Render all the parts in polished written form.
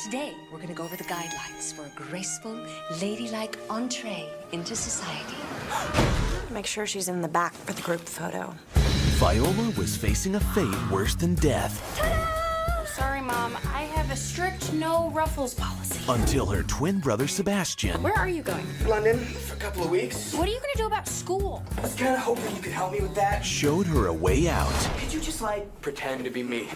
Today, we're going to go over the guidelines for a graceful, ladylike entree into society. Make sure she's in the back for the group photo. Viola was facing a fate worse than death. Ta-da! Sorry, Mom. I have a strict no ruffles policy. Until her twin brother Sebastian... Where are you going? London for a couple of weeks. What are you going to do about school? I was kind of hoping you could help me with that. ...showed her a way out. Could you just, pretend to be me?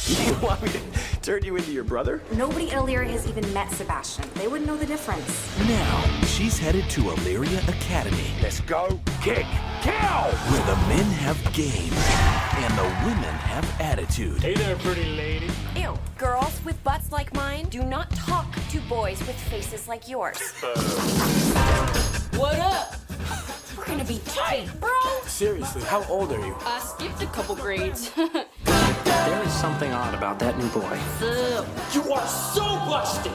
You want me to turn you into your brother? Nobody at Illyria has even met Sebastian. They wouldn't know the difference. Now, she's headed to Illyria Academy. Let's go. Kick. Kill! Where the men have game and the women have attitude. Hey there, pretty lady. Ew. Girls with butts like mine do not talk to boys with faces like yours. What up? We're going to be tight, bro. Seriously, how old are you? I skipped a couple grades. There is something odd about that new boy. You are so busted!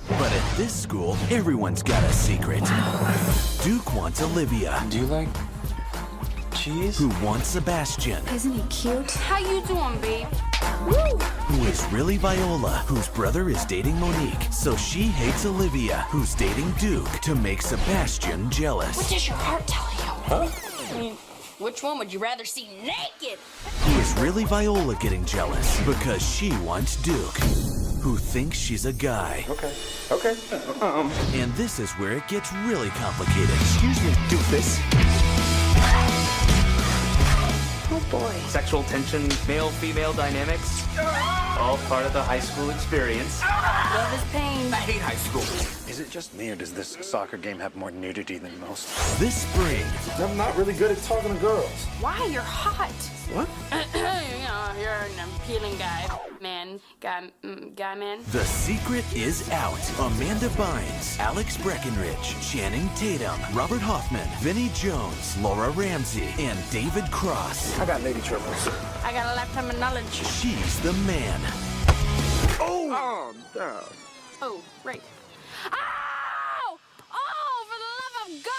But at this school, everyone's got a secret. Duke wants Olivia. Do you like cheese? Who wants Sebastian. Isn't he cute? How you doing, babe? Who is really Viola, whose brother is dating Monique. So she hates Olivia, who's dating Duke, to make Sebastian jealous. What does your heart tell you? Huh? I mean, which one would you rather see naked? Who is really Viola getting jealous because she wants Duke, who thinks she's a guy. Okay. And this is where it gets really complicated. Excuse me, doofus. Oh boy. Sexual tension, male-female dynamics, all part of the high school experience. Love is pain. I hate high school. Is it just me, or does this soccer game have more nudity than most? This spring, I'm not really good at talking to girls. Why? You're hot. What? You're an appealing guy. Guy man. The Secret is out. Amanda Bynes, Alex Breckenridge, Channing Tatum, Robert Hoffman, Vinnie Jones, Laura Ramsey, and David Cross. I got lady troubles. I got a lifetime of knowledge. She's the man. Oh, no. Oh, right. Ow! Oh, for the love of God!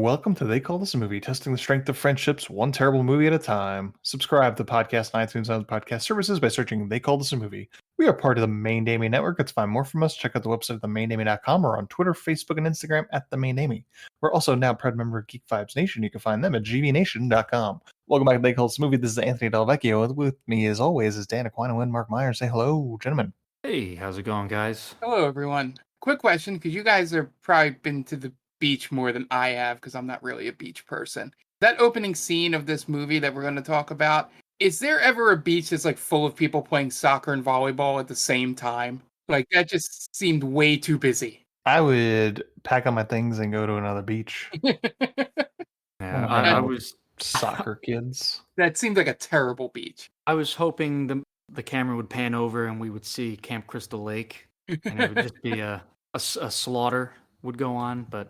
Welcome to They Call This a Movie, testing the strength of friendships one terrible movie at a time. Subscribe to the podcast on iTunes and other podcast services by searching They Call This a Movie. We are part of the Main Damie Network. To find more from us, check out the website at themaindamie.com or on Twitter, Facebook, and Instagram at The Main Damie. We're also now a proud member of Geek Vibes Nation. You can find them at gbnation.com. Welcome back to They Call This a Movie. This is Anthony Delvecchio. With me, as always, is Dan Aquino and Mark Myers. Say hello, gentlemen. Hey, how's it going, guys? Hello, everyone. Quick question, because you guys have probably been to the beach more than I have, because I'm not really a beach person. That opening scene of this movie that we're going to talk about, is there ever a beach that's full of people playing soccer and volleyball at the same time? That just seemed way too busy. I would pack up my things and go to another beach. Yeah, I was soccer kids. That seemed like a terrible beach. I was hoping the camera would pan over and we would see Camp Crystal Lake, and it would just be a slaughter would go on, but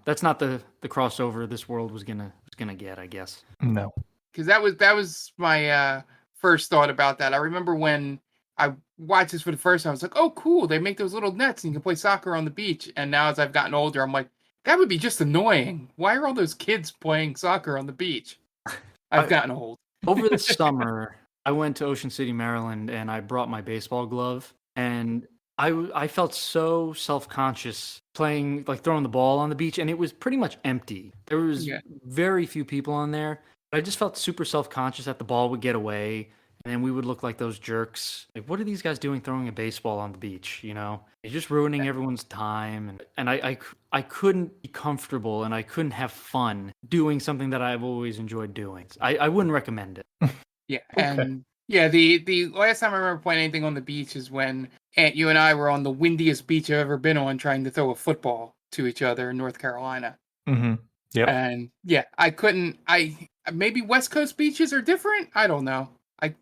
that's not the crossover this world was gonna get, I guess. No, because that was my first thought about that. I remember when I watched this for the first time, I was like, "Oh, cool! They make those little nets and you can play soccer on the beach." And now, as I've gotten older, I'm like, that would be just annoying. Why are all those kids playing soccer on the beach? I've gotten old. Over the summer, I went to Ocean City, Maryland, and I brought my baseball glove, and I felt so self-conscious playing, throwing the ball on the beach, and it was pretty much empty. There was very few people on there. But I just felt super self-conscious that the ball would get away, and then we would look like those jerks. What are these guys doing throwing a baseball on the beach, You're just ruining everyone's time, and I couldn't be comfortable, and I couldn't have fun doing something that I've always enjoyed doing. I wouldn't recommend it. Yeah, and the last time I remember playing anything on the beach is when Aunt, you and I were on the windiest beach I've ever been on trying to throw a football to each other in North Carolina. Mm-hmm. Yeah. And I couldn't, maybe West Coast beaches are different? I don't know.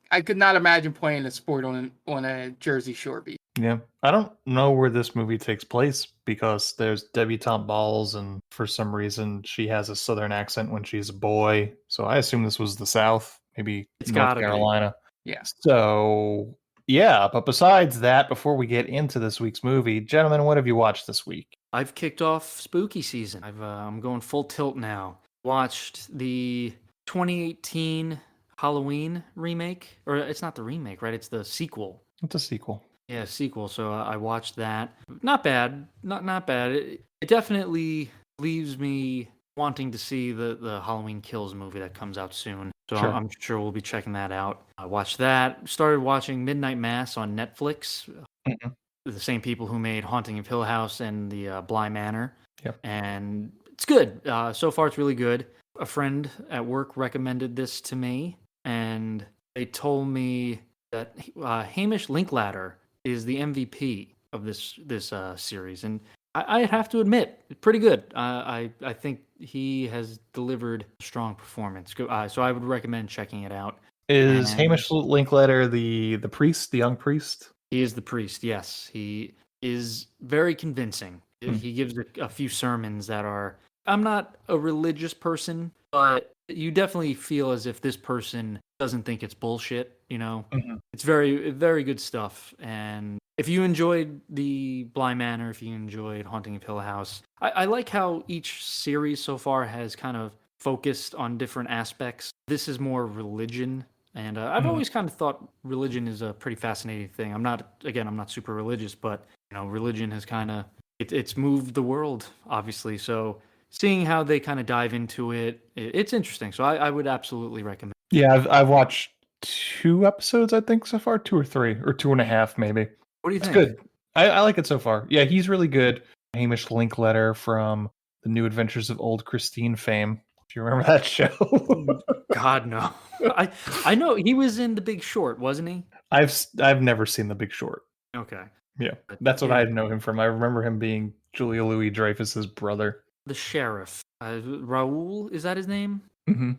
I could not imagine playing a sport on a Jersey Shore beach. Yeah. I don't know where this movie takes place because there's debutante balls, and for some reason she has a southern accent when she's a boy. So I assume this was the South, maybe It's North gotta be. Carolina. Yeah. So yeah, but besides that, before we get into this week's movie, gentlemen, what have you watched this week? I've kicked off spooky season. I'm going full tilt now. Watched the 2018 Halloween remake, or it's not the remake, right? It's the sequel. It's a sequel. Yeah, sequel. So I watched that. Not bad. Not bad. It definitely leaves me wanting to see the Halloween Kills movie that comes out soon. So Sure. I'm sure we'll be checking that out. I watched that. Started watching Midnight Mass on Netflix. Mhm. The same people who made Haunting of Hill House and the Bly Manor. Yep. And it's good. So far, it's really good. A friend at work recommended this to me, and they told me that Hamish Linklater is the MVP of this series, and I have to admit, pretty good. I think he has delivered a strong performance. So I would recommend checking it out. Is And Hamish Linklater the priest, the young priest? he is the priest. Yes, he is very convincing. He gives a few sermons that are. I'm not a religious person, but you definitely feel as if this person doesn't think it's bullshit. It's very, very good stuff. And if you enjoyed the Bly Manor, if you enjoyed Haunting of Hill House, I like how each series so far has kind of focused on different aspects. This is more religion. And I've always kind of thought religion is a pretty fascinating thing. I'm not super religious, but religion has kind of it's moved the world, obviously. So seeing how they kind of dive into it's interesting. So I would absolutely recommend. Yeah, I've watched 2 episodes, I think, so far, 2 or 3, or 2.5, maybe. What do you It's think? good. I like it so far. Yeah, he's really good. Hamish Linklater from The New Adventures of Old Christine fame. If you remember that show. God no. I know he was in The Big Short, wasn't he? I've never seen The Big Short. Okay. Yeah, that's what I know him from. I remember him being Julia Louis-Dreyfus's brother. The sheriff, Raoul, is that his name? Mm-hmm.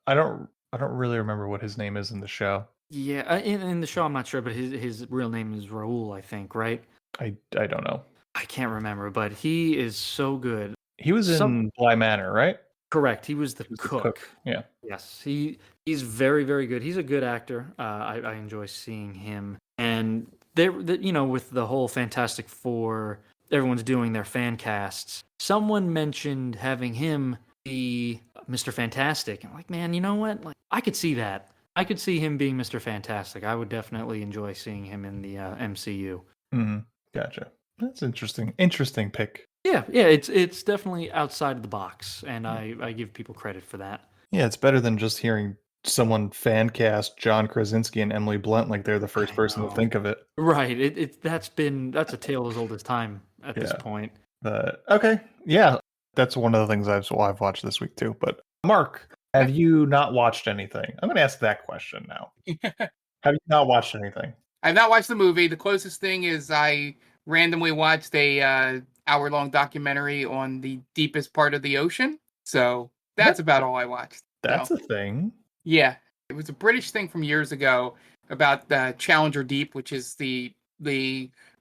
I don't really remember what his name is in the show. Yeah, in the show I'm not sure, but his real name is Raoul, I think, right? I don't know. I can't remember, but he is so good. He was in Bly Manor, right? Correct. He was the cook. Yeah. Yes. He's very, very good. He's a good actor. I enjoy seeing him. And with the whole Fantastic Four, everyone's doing their fan casts. Someone mentioned having him be Mr. Fantastic. I'm like, man, you know what? Like, I could see that. I could see him being Mr. Fantastic. I would definitely enjoy seeing him in the MCU. Mm-hmm. Gotcha. That's interesting. Interesting pick. Yeah, it's definitely outside of the box, and I give people credit for that. Yeah, it's better than just hearing someone fan cast John Krasinski and Emily Blunt like they're the first person to think of it. Right. That's a tale as old as time at this point. Okay. Yeah. That's one of the things I've watched this week too. But Mark, have you not watched anything? I'm gonna ask that question now. Have you not watched anything? I've not watched the movie. The closest thing is I randomly watched a hour-long documentary on the deepest part of the ocean. So that's about all I watched. That's a thing. Yeah. It was a British thing from years ago about the Challenger Deep, which is the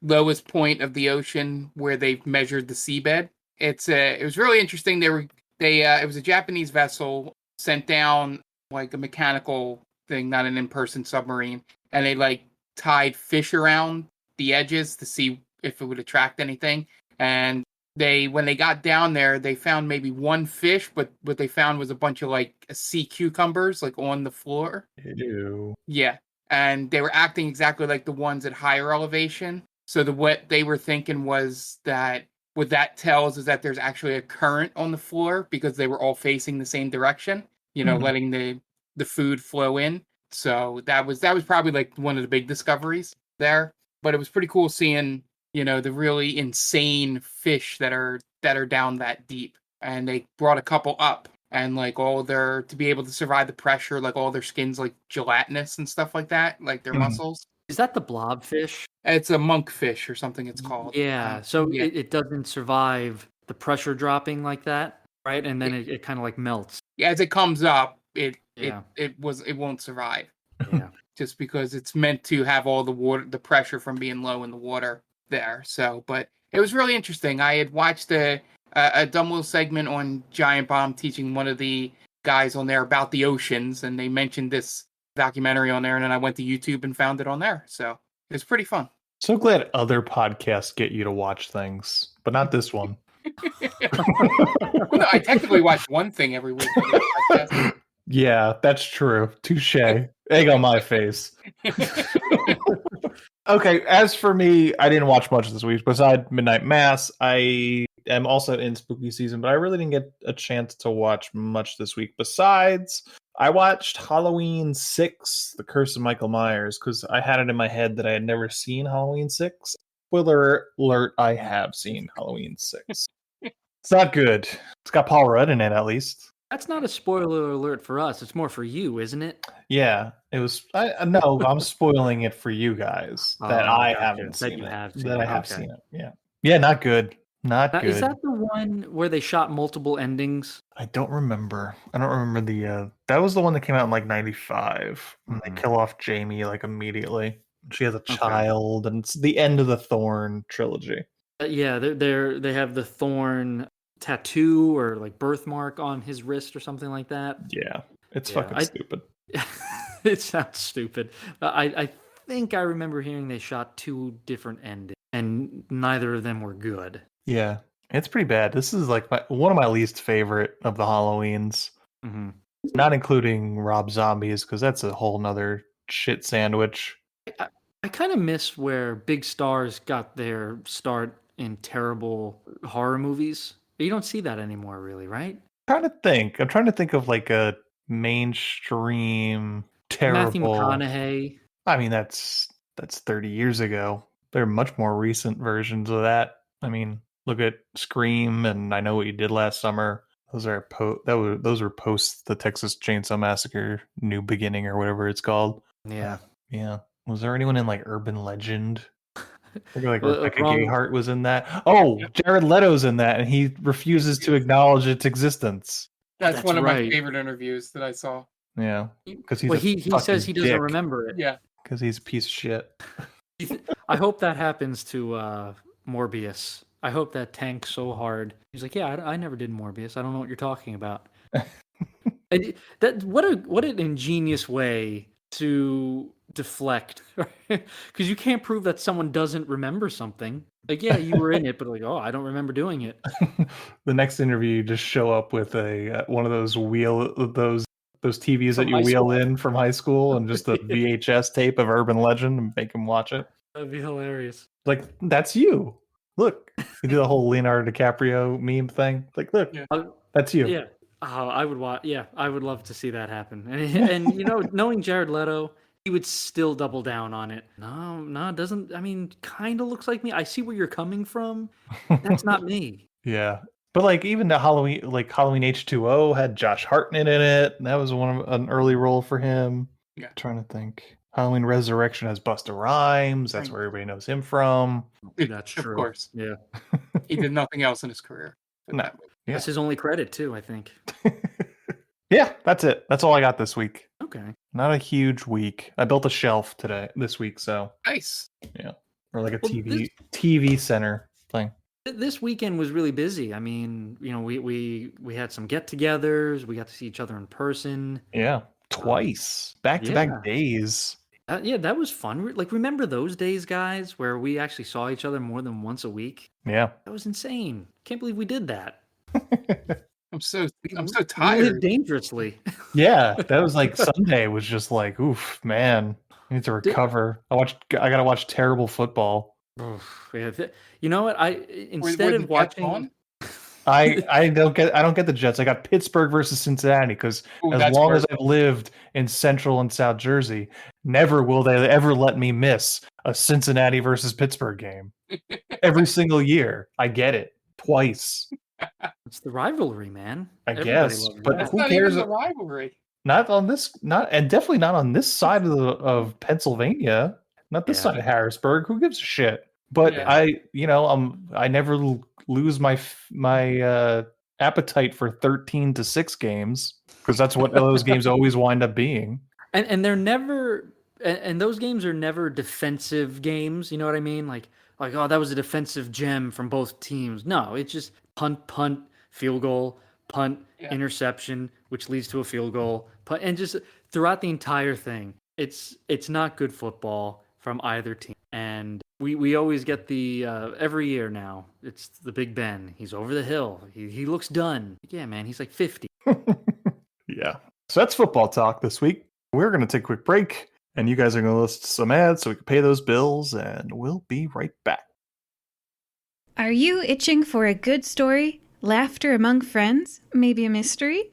lowest point of the ocean where they've measured the seabed. It was really interesting. It was a Japanese vessel sent down like a mechanical thing, not an in-person submarine, and they tied fish around the edges to see if it would attract anything. And when they got down there, they found maybe one fish, but what they found was a bunch of sea cucumbers on the floor. Ew. Yeah. And they were acting exactly like the ones at higher elevation. So what they were thinking was that what that tells is that there's actually a current on the floor because they were all facing the same direction, letting the food flow in. So that was probably one of the big discoveries there. But it was pretty cool seeing the really insane fish that are down that deep. And they brought a couple up, and to be able to survive the pressure, all their skin's gelatinous and stuff like that, their muscles. Is that the blobfish? It's a monkfish or something it's called. Yeah. So it doesn't survive the pressure dropping like that, right? And then it kind of melts. Yeah, as it comes up, it won't survive. Yeah. just because it's meant to have all the water, the pressure from being low in the water there. So, but it was really interesting. I had watched a dumb little segment on Giant Bomb teaching one of the guys on there about the oceans, and they mentioned this documentary on there, and then I went to YouTube and found it on there. So it's pretty fun. So glad other podcasts get you to watch things, but not this one. Well, no, I technically watch one thing every week. Yeah, that's true. Touche. Egg on my face. Okay, as for me, I didn't watch much this week. Besides Midnight Mass, I am also in spooky season, but I really didn't get a chance to watch much this week. Besides, I watched Halloween 6, The Curse of Michael Myers, because I had it in my head that I had never seen Halloween 6. Spoiler alert, I have seen Halloween 6. It's not good. It's got Paul Rudd in it, at least. That's not a spoiler alert for us. It's more for you, isn't it? Yeah, it was. No, I'm spoiling it for you guys that I haven't seen it. That I have seen it. Yeah, not good. Not good. Is that the one where they shot multiple endings? I don't remember. I don't remember the. That was the one that came out in like '95. And they kill off Jamie like immediately. She has a child, and it's the end of the Thorn trilogy. Yeah, they have the Thorn tattoo or like birthmark on his wrist or something like that. Yeah, it's fucking stupid. It sounds stupid. I think I remember hearing they shot 2 different endings, and neither of them were good. Yeah, it's pretty bad. This is like one of my least favorite of the Halloweens. Mm-hmm. Not including Rob Zombies, because that's a whole nother shit sandwich. I kind of miss where big stars got their start in terrible horror movies. But you don't see that anymore, really, right? I'm trying to think of like a mainstream terrible. Matthew McConaughey. I mean, that's 30 years ago. There are much more recent versions of that. I mean, look at Scream and I Know What You Did Last Summer. Those are those were post the Texas Chainsaw Massacre New Beginning or whatever it's called. Yeah. Yeah. Was there anyone in like Urban Legend? I think like Rebecca Gayheart was in that. Oh, Jared Leto's in that, and he refuses to acknowledge its existence. That's one of my favorite interviews that I saw. Yeah, because he says he doesn't remember it. Yeah, because he's a piece of shit. I hope that happens to Morbius. I hope that tanks so hard. He's like, yeah, I never did Morbius. I don't know what you're talking about. What an ingenious way to deflect, because you can't prove that someone doesn't remember something. Like, yeah, you were in it, but like, oh, I don't remember doing it. The next interview, you just show up with a one of those those TVs that you wheel in from high school, and just a VHS tape of Urban Legend, and make him watch it. That'd be hilarious. Like, that's you. Look, you do the whole Leonardo DiCaprio meme thing. Like, look, that's you. Yeah. I would watch. Yeah, I would love to see that happen. And you know, knowing Jared Leto, he would still double down on it. No, it doesn't. I mean, kind of looks like me. I see where you're coming from. That's not me. Yeah, but like even the Halloween H2O had Josh Hartnett in it. And that was an early role for him. Yeah, I'm trying to think. Halloween Resurrection has Busta Rhymes. That's where everybody knows him from. That's true. Of course. Yeah. He did nothing else in his career. No. Yeah. That's his only credit too, I think. Yeah, that's it. That's all I got this week. Okay. Not a huge week. I built a shelf this week, so nice. Yeah. Or like a TV center thing. This weekend was really busy. I mean, you know, we had some get-togethers. We got to see each other in person. Yeah, twice, back-to-back days. Yeah, that was fun. Like, remember those days, guys, where we actually saw each other more than once a week? Yeah, that was insane. Can't believe we did that. I'm so tired. We lived dangerously. Yeah, that was like Sunday was just like, oof, man, I need to recover. I gotta watch terrible football. Yeah, you know what? Instead of watching, I don't get the Jets. I got Pittsburgh versus Cincinnati because as long as I've lived in Central and South Jersey, never will they ever let me miss a Cincinnati versus Pittsburgh game. Every single year, I get it twice. It's the rivalry, man. Everybody guess, but who cares? Even the rivalry. Not on this, and definitely not on this side of Pennsylvania. Not this side of Harrisburg. Who gives a shit? But I never lose my appetite for 13-6 games because that's what those games always wind up being. And they're never and those games are never defensive games. You know what I mean? Like oh, that was a defensive gem from both teams. No, it's just punt, field goal, punt, interception, which leads to a field goal, punt, and just throughout the entire thing, it's not good football from either team. And we always get the every year now. It's the Big Ben. He's over the hill. He looks done. Yeah, man, he's like 50. Yeah. So that's football talk this week. We're going to take a quick break, and you guys are going to listen to some ads so we can pay those bills, and we'll be right back. Are you itching for a good story? Laughter among friends? Maybe a mystery?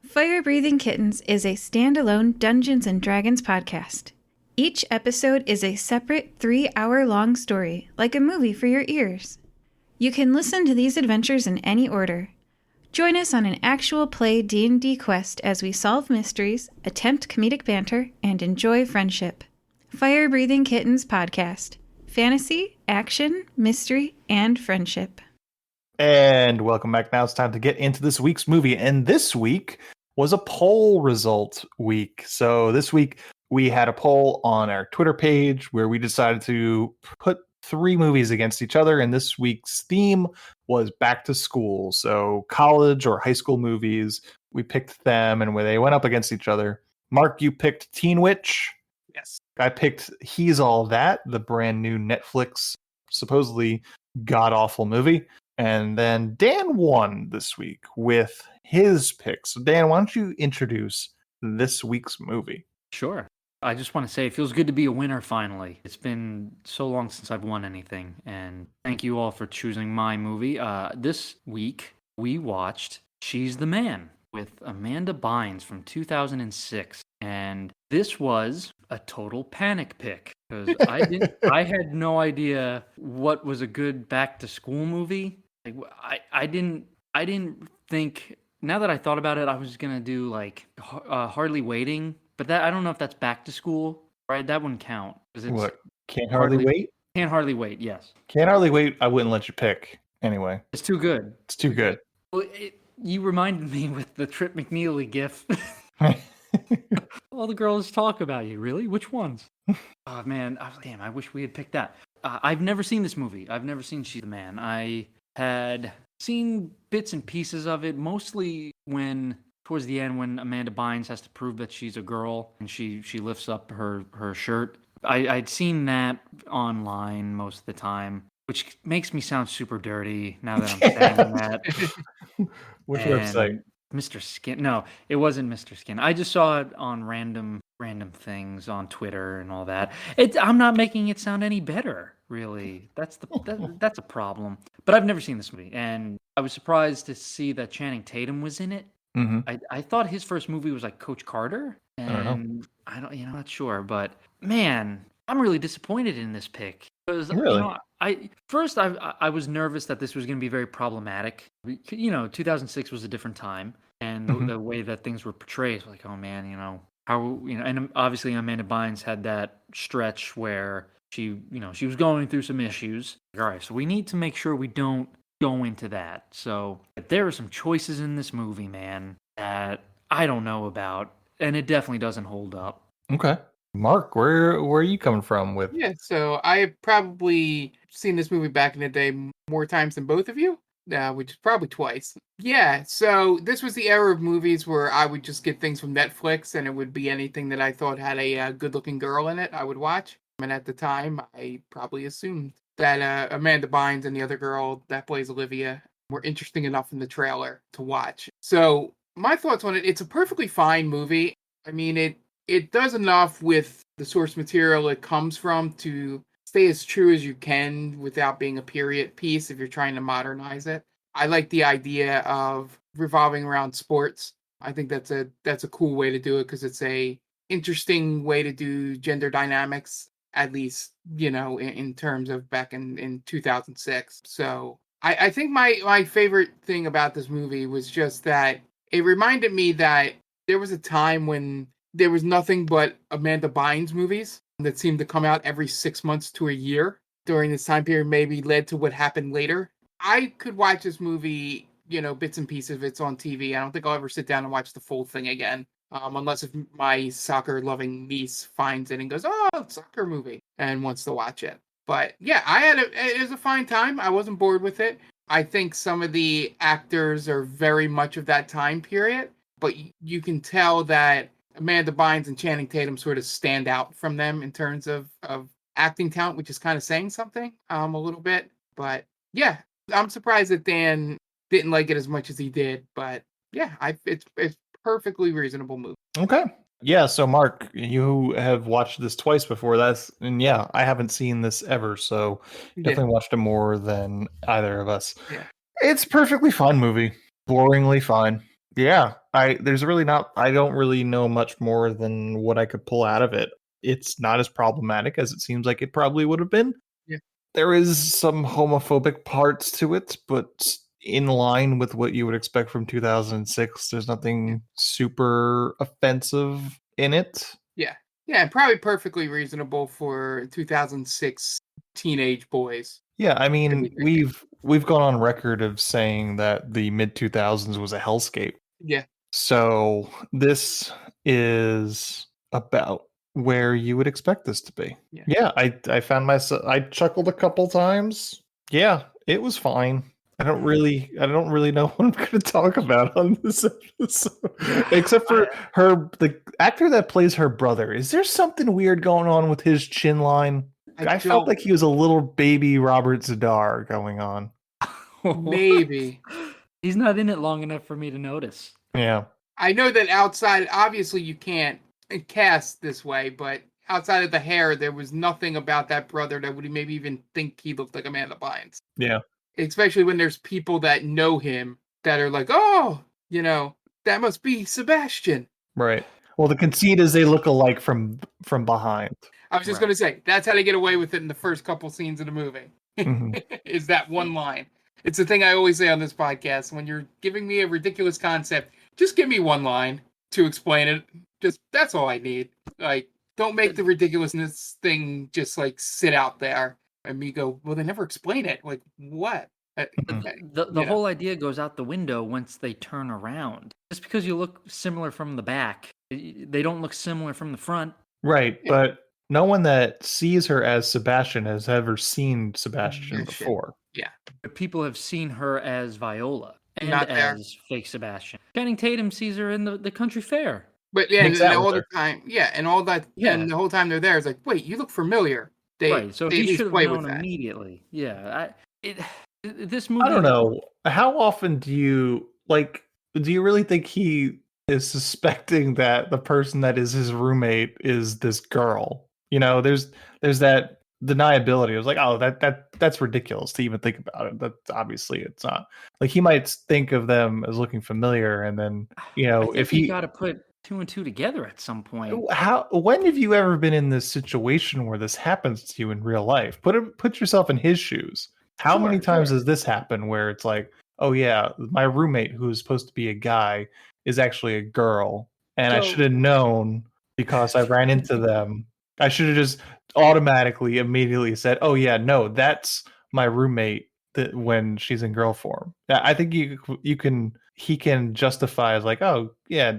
Fire Breathing Kittens is a standalone Dungeons & Dragons podcast. Each episode is a separate 3-hour-long story, like a movie for your ears. You can listen to these adventures in any order. Join us on an actual play D&D quest as we solve mysteries, attempt comedic banter, and enjoy friendship. Fire Breathing Kittens podcast. Fantasy, action, mystery, and friendship. And welcome back. Now it's time to get into this week's movie. And this week was a poll result week. So this week we had a poll on our Twitter page where we decided to put 3 movies against each other. And this week's theme was back to school. So college or high school movies. We picked them and where they went up against each other. Mark, you picked Teen Witch. Yes. I picked He's All That, the brand new Netflix, supposedly god-awful movie. And then Dan won this week with his pick. So Dan, why don't you introduce this week's movie? Sure. I just want to say it feels good to be a winner finally. It's been so long since I've won anything. And thank you all for choosing my movie. This week, we watched She's the Man with Amanda Bynes from 2006. And this was a total panic pick because I had no idea what was a good back to school movie. Like I didn't think. Now that I thought about it, I was gonna do like Hardly Waiting, but that I don't know if that's back to school, right? That wouldn't count. It's What? Can't Hardly Wait? Can't Hardly Wait. Yes. Can't Hardly Wait. I wouldn't let you pick anyway. It's too good. It's too good. Well, you reminded me with the Trip McNeely gif. All the girls talk about you. Really? Which ones? Oh man, damn! I wish we had picked that. I've never seen this movie. I've never seen She's the Man. I had seen bits and pieces of it, mostly towards the end when Amanda Bynes has to prove that she's a girl and she lifts up her shirt. I'd seen that online most of the time, which makes me sound super dirty now that I'm saying that. Which website? Mr. Skin. No, it wasn't Mr. Skin. I just saw it on random things on Twitter and all that. I'm not making it sound any better, really. That's a problem. But I've never seen this movie, and I was surprised to see that Channing Tatum was in it. Mm-hmm. I thought his first movie was like Coach Carter, and I'm not sure, but man, I'm really disappointed in this pick because really? I was nervous that this was going to be very problematic. 2006 was a different time, and the way that things were portrayed was like, oh man, and obviously Amanda Bynes had that stretch where she was going through some issues. All right, so we need to make sure we don't go into that. So there are some choices in this movie, man, that I don't know about, and it definitely doesn't hold up. Okay. Mark, where are you coming from with? Yeah, so I've probably seen this movie back in the day more times than both of you, which is probably twice. Yeah, so this was the era of movies where I would just get things from Netflix, and it would be anything that I thought had a good-looking girl in it, I would watch. And at the time, I probably assumed that Amanda Bynes and the other girl that plays Olivia were interesting enough in the trailer to watch. So my thoughts on it, it's a perfectly fine movie. I mean, it does enough with the source material it comes from to stay as true as you can without being a period piece if you're trying to modernize it. I like the idea of revolving around sports. I think that's a cool way to do it because it's a interesting way to do gender dynamics, at least, in terms of back in 2006. So I think my favorite thing about this movie was just that it reminded me that there was a time when there was nothing but Amanda Bynes movies that seemed to come out every 6 months to a year during this time period, maybe led to what happened later. I could watch this movie, bits and pieces if it's on TV. I don't think I'll ever sit down and watch the full thing again. unless if my soccer-loving niece finds it and goes, "Oh, soccer movie," and wants to watch it. But yeah, it was a fine time. I wasn't bored with it. I think some of the actors are very much of that time period, but you can tell that Amanda Bynes and Channing Tatum sort of stand out from them in terms of acting talent, which is kind of saying something a little bit. But yeah, I'm surprised that Dan didn't like it as much as he did. But yeah, it's perfectly reasonable movie. Okay. Yeah, so Mark, you have watched this twice before. And yeah, I haven't seen this ever, so definitely watched it more than either of us. Yeah. It's a perfectly fine movie. Boringly fine. Yeah. I don't really know much more than what I could pull out of it. It's not as problematic as it seems like it probably would have been. Yeah. There is some homophobic parts to it, but in line with what you would expect from 2006. There's nothing super offensive in it. Yeah. Yeah, probably perfectly reasonable for 2006 teenage boys. Yeah, I mean, we've gone on record of saying that the mid 2000s was a hellscape. Yeah. So this is about where you would expect this to be. Yeah, I found myself, I chuckled a couple times. Yeah, it was fine. I don't really know what I'm going to talk about on this episode, except for the actor that plays her brother. Is there something weird going on with his chin line? I felt like he was a little baby Robert Zadar going on. Maybe. He's not in it long enough for me to notice. Yeah. I know that outside, obviously you can't cast this way, but outside of the hair, there was nothing about that brother that would maybe even think he looked like Amanda Bynes. Yeah. Especially when there's people that know him that are like, oh, that must be Sebastian. Right. Well, the conceit is they look alike from behind. I was just going to say, that's how they get away with it in the first couple scenes of the movie. Mm-hmm. Is that one line. It's the thing I always say on this podcast. When you're giving me a ridiculous concept, just give me one line to explain it. That's all I need. Like, don't make the ridiculousness thing just like sit out there and me go, well, they never explain it. Like, what? The whole idea goes out the window once they turn around. Just because you look similar from the back, they don't look similar from the front. Right, but no one that sees her as Sebastian has ever seen Sebastian before. Yeah. But people have seen her as Viola and Not there. as fake Sebastian. Channing Tatum sees her in the country fair. But yeah, and all the time, and all that, and the whole time they're there, it's like, wait, you look familiar. Right, so he should have known immediately. Yeah, this movie. I don't know. How often do you really think he is suspecting that the person that is his roommate is this girl? There's that deniability. It was like, oh, that's ridiculous to even think about it. That obviously it's not. Like, he might think of them as looking familiar, and then if he got to put two and two together at some point. When have you ever been in this situation where this happens to you in real life? Put yourself in his shoes. How many times does this happen where it's like, oh yeah, my roommate who's supposed to be a guy is actually a girl, and I should have known because I ran into them. I should have just automatically immediately said, oh yeah, no, that's my roommate when she's in girl form. I think he can justify as like, oh yeah,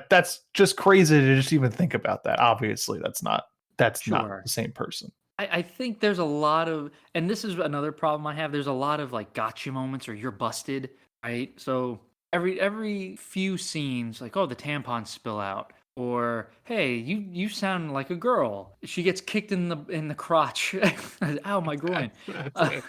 that's just crazy to just even think about that. Obviously that's not the same person. I think there's a lot of, and this is another problem I have, there's a lot of like gotcha moments or you're busted, right? So every few scenes, like, oh, the tampons spill out, or hey, you sound like a girl. She gets kicked in the crotch. Ow, my groin.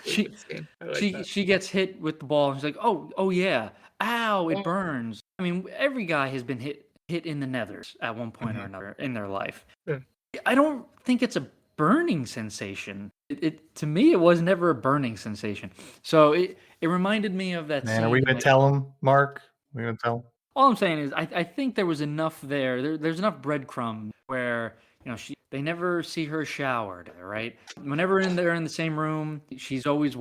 She gets hit with the ball, and she's like, oh yeah, ow, it burns. I mean, every guy has been hit in the nethers at one point or another in their life. Yeah. I don't think it's a burning sensation. It to me, it was never a burning sensation. So it reminded me of that. Man, are we gonna tell him, Mark? Are we gonna tell him? All I'm saying is, I think there was enough there's enough breadcrumbs where they never see her showered, right? Whenever they're in the same room, she's always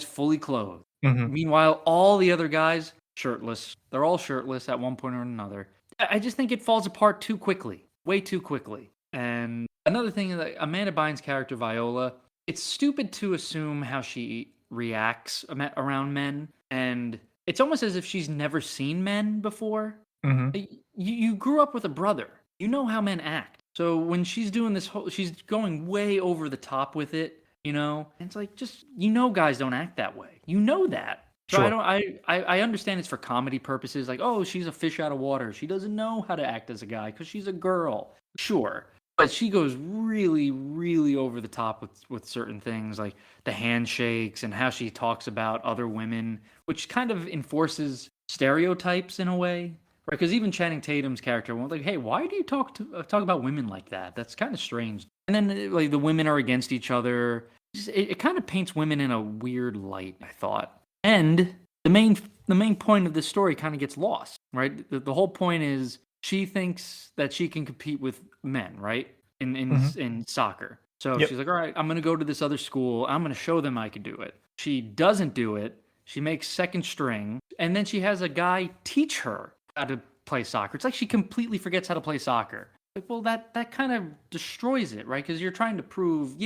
fully clothed. Mm-hmm. Meanwhile, all the other guys shirtless. They're all shirtless at one point or another. I just think it falls apart too quickly, way too quickly. And another thing is that Amanda Bynes' character Viola, it's stupid to assume how she reacts around men, and it's almost as if she's never seen men before. Mm-hmm. you grew up with a brother. You know how men act. So when she's doing this whole, she's going way over the top with it, and it's like, just, guys don't act that way. You know that. So Sure. I understand it's for comedy purposes. Like, oh, she's a fish out of water. She doesn't know how to act as a guy because she's a girl. Sure. But she goes really, really over the top with certain things, like the handshakes and how she talks about other women, which kind of enforces stereotypes in a way, right? Because even Channing Tatum's character was like, "Hey, why do you talk about women like that? That's kind of strange." And then like the women are against each other. It kind of paints women in a weird light, I thought. And the main point of this story kind of gets lost, right? The whole point is she thinks that she can compete with men, right? In soccer. So Yep. she's like, all right, I'm going to go to this other school. I'm going to show them I can do it. She doesn't do it. She makes second string. And then she has a guy teach her how to play soccer. It's like she completely forgets how to play soccer. Like, well, that kind of destroys it, right? Because you're trying to prove,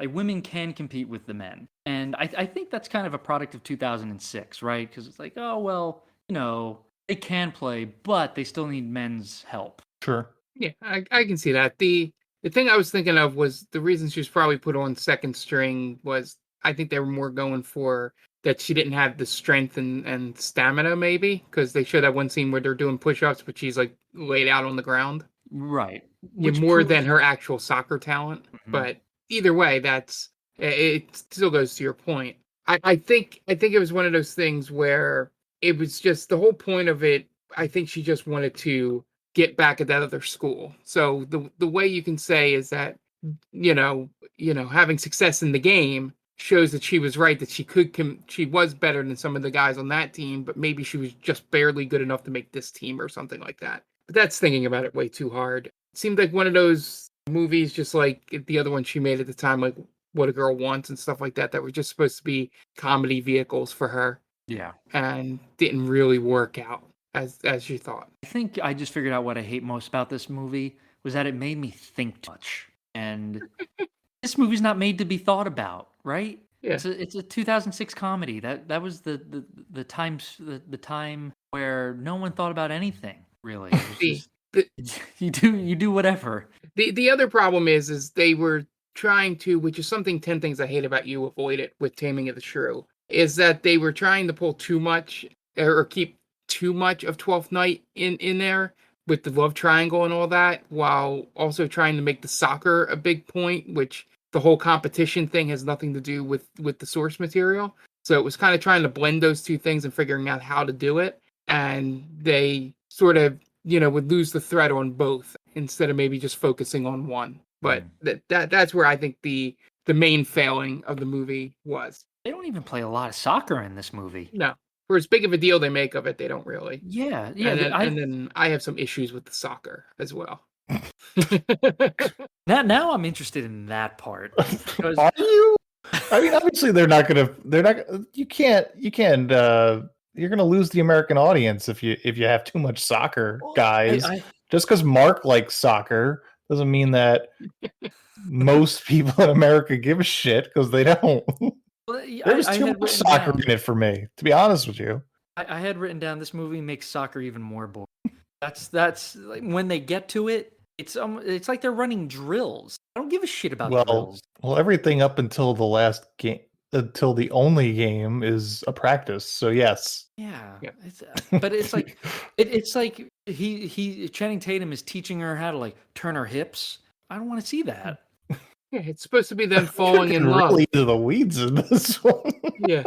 women can compete with the men. And I think that's kind of a product of 2006, right? Because it's like, oh, well, they can play, but they still need men's help. Sure. Yeah, I can see that. The thing I was thinking of was the reason she was probably put on second string was I think they were more going for that she didn't have the strength and stamina, maybe, because they show that one scene where they're doing push-ups, but she's like laid out on the ground. Right. Yeah, more than her actual soccer talent. Mhm. But either way, it still goes to your point. I think it was one of those things where it was just the whole point of it. I think she just wanted to get back at that other school. So the way you can say is that having success in the game shows that she was right, that she was better than some of the guys on that team, but maybe she was just barely good enough to make this team or something like that. But that's thinking about it way too hard. It seemed like one of those movies, just like the other one she made at the time, like What a Girl Wants and stuff like that, that were just supposed to be comedy vehicles for her. Yeah. And didn't really work out as you thought. I think I just figured out what I hate most about this movie was that it made me think too much. And this movie's not made to be thought about, right? Yeah. It's a 2006 comedy. That was the time where no one thought about anything, really. It was just, you do whatever. The other problem is they were trying to, which is something 10 Things I Hate About You avoid it with Taming of the Shrew, is that they were trying to pull too much or keep too much of 12th Night in there with the love triangle and all that, while also trying to make the soccer a big point, which the whole competition thing has nothing to do with the source material. So it was kind of trying to blend those two things and figuring out how to do it. And they sort of, would lose the thread on both instead of maybe just focusing on one. But that's where I think the main failing of the movie was. They don't even play a lot of soccer in this movie. No. For as big of a deal they make of it, they don't really. Yeah. And then I have some issues with the soccer as well. Now I'm interested in that part. Are you? I mean, obviously you can't you're gonna lose the American audience if you have too much soccer, guys. Just because Mark likes soccer doesn't mean that most people in America give a shit, because they don't. There's too much soccer in it for me, to be honest with you. I had written down this movie makes soccer even more boring. That's like, when they get to it, it's like they're running drills. I don't give a shit about drills. Well, everything up until the last game, until the only game, is a practice. So yes. Yeah. But it's like it's like he Channing Tatum is teaching her how to like turn her hips. I don't want to see that. Yeah, it's supposed to be them falling in love. Really into the weeds in this one. Yeah.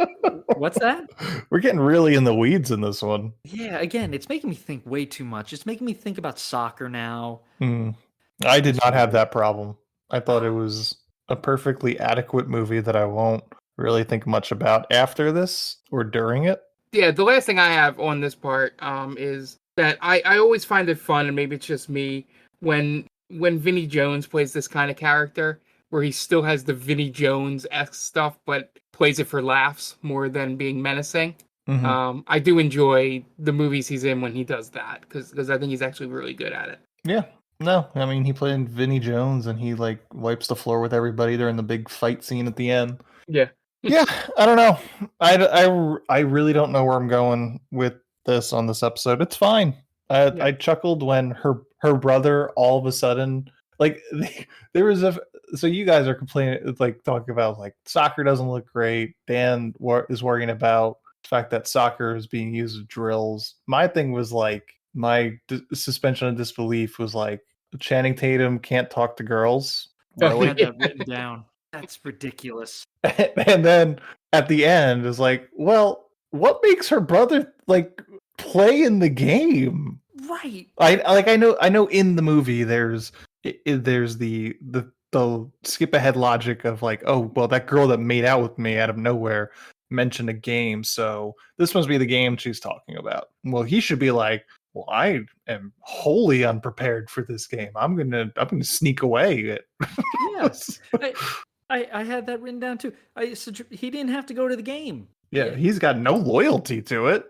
What's that? We're getting really in the weeds in this one. Yeah, again, it's making me think way too much. It's making me think about soccer now. I did not have that problem. I thought it was a perfectly adequate movie that I won't really think much about after this or during it. Yeah, the last thing I have on this part is that I always find it fun, and maybe it's just me, when Vinnie Jones plays this kind of character, where he still has the Vinnie Jones-esque stuff, but plays it for laughs more than being menacing. Mm-hmm. I do enjoy the movies he's in when he does that, because I think he's actually really good at it. Yeah. No, I mean, he played Vinnie Jones, and he like wipes the floor with everybody during the big fight scene at the end. Yeah. Yeah, I don't know. I really don't know where I'm going with this on this episode. It's fine. I chuckled when her brother all of a sudden like there was a so you guys are complaining like talking about like soccer doesn't look great. Dan is worrying about the fact that soccer is being used as drills. My thing was like my suspension of disbelief was like Channing Tatum can't talk to girls. I Really? had that written down. That's ridiculous. And then at the end is like, well, what makes her brother like play in the game? Right. I know in the movie there's the skip ahead logic of like, oh well, that girl that made out with me out of nowhere mentioned a game, so this must be the game she's talking about. Well, he should be like, well, I am wholly unprepared for this game. I'm gonna sneak away. Yes. I had that written down too. He didn't have to go to the game. Yeah, he's got no loyalty to it.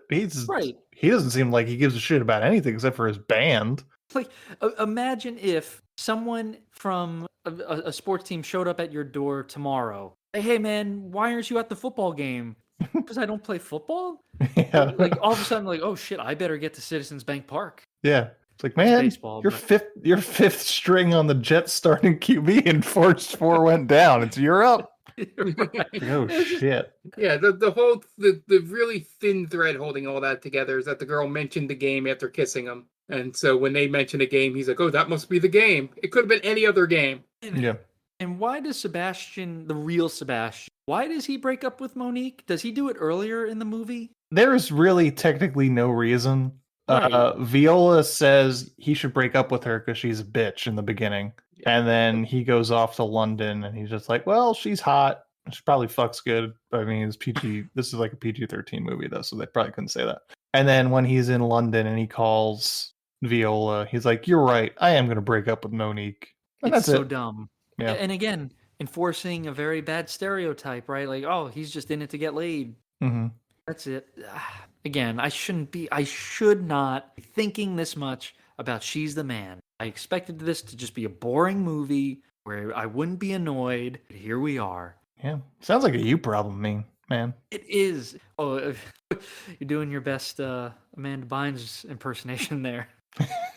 Right. He doesn't seem like he gives a shit about anything except for his band. Like, imagine if someone from a sports team showed up at your door tomorrow. Hey, man, why aren't you at the football game? Because I don't play football? Yeah. Like, all of a sudden, like, oh, shit, I better get to Citizens Bank Park. Yeah. It's like, man, baseball, your fifth string on the Jets starting QB and four went down. It's Europe. Right. Oh, shit. Yeah, the really thin thread holding all that together is that the girl mentioned the game after kissing him. And so when they mention a game, he's like, oh, that must be the game. It could have been any other game. Yeah. And why does Sebastian, the real Sebastian, why does he break up with Monique? Does he do it earlier in the movie? There is really technically no reason. Right. Viola says he should break up with her because she's a bitch in the beginning. And then he goes off to London and he's just like, well, she's hot. She probably fucks good. I mean, it's PG. This is like a PG-13 movie, though, so they probably couldn't say that. And then when he's in London and he calls Viola, he's like, you're right. I am going to break up with Monique. And It's that's so it. dumb. Yeah. And again, enforcing a very bad stereotype, right? Like, oh, he's just in it to get laid. Mm-hmm. That's it. Again, I should not be thinking this much about She's the Man. I expected this to just be a boring movie where I wouldn't be annoyed. But here we are. Yeah. Sounds like a you problem, man. It is. Oh, you're doing your best Amanda Bynes impersonation there.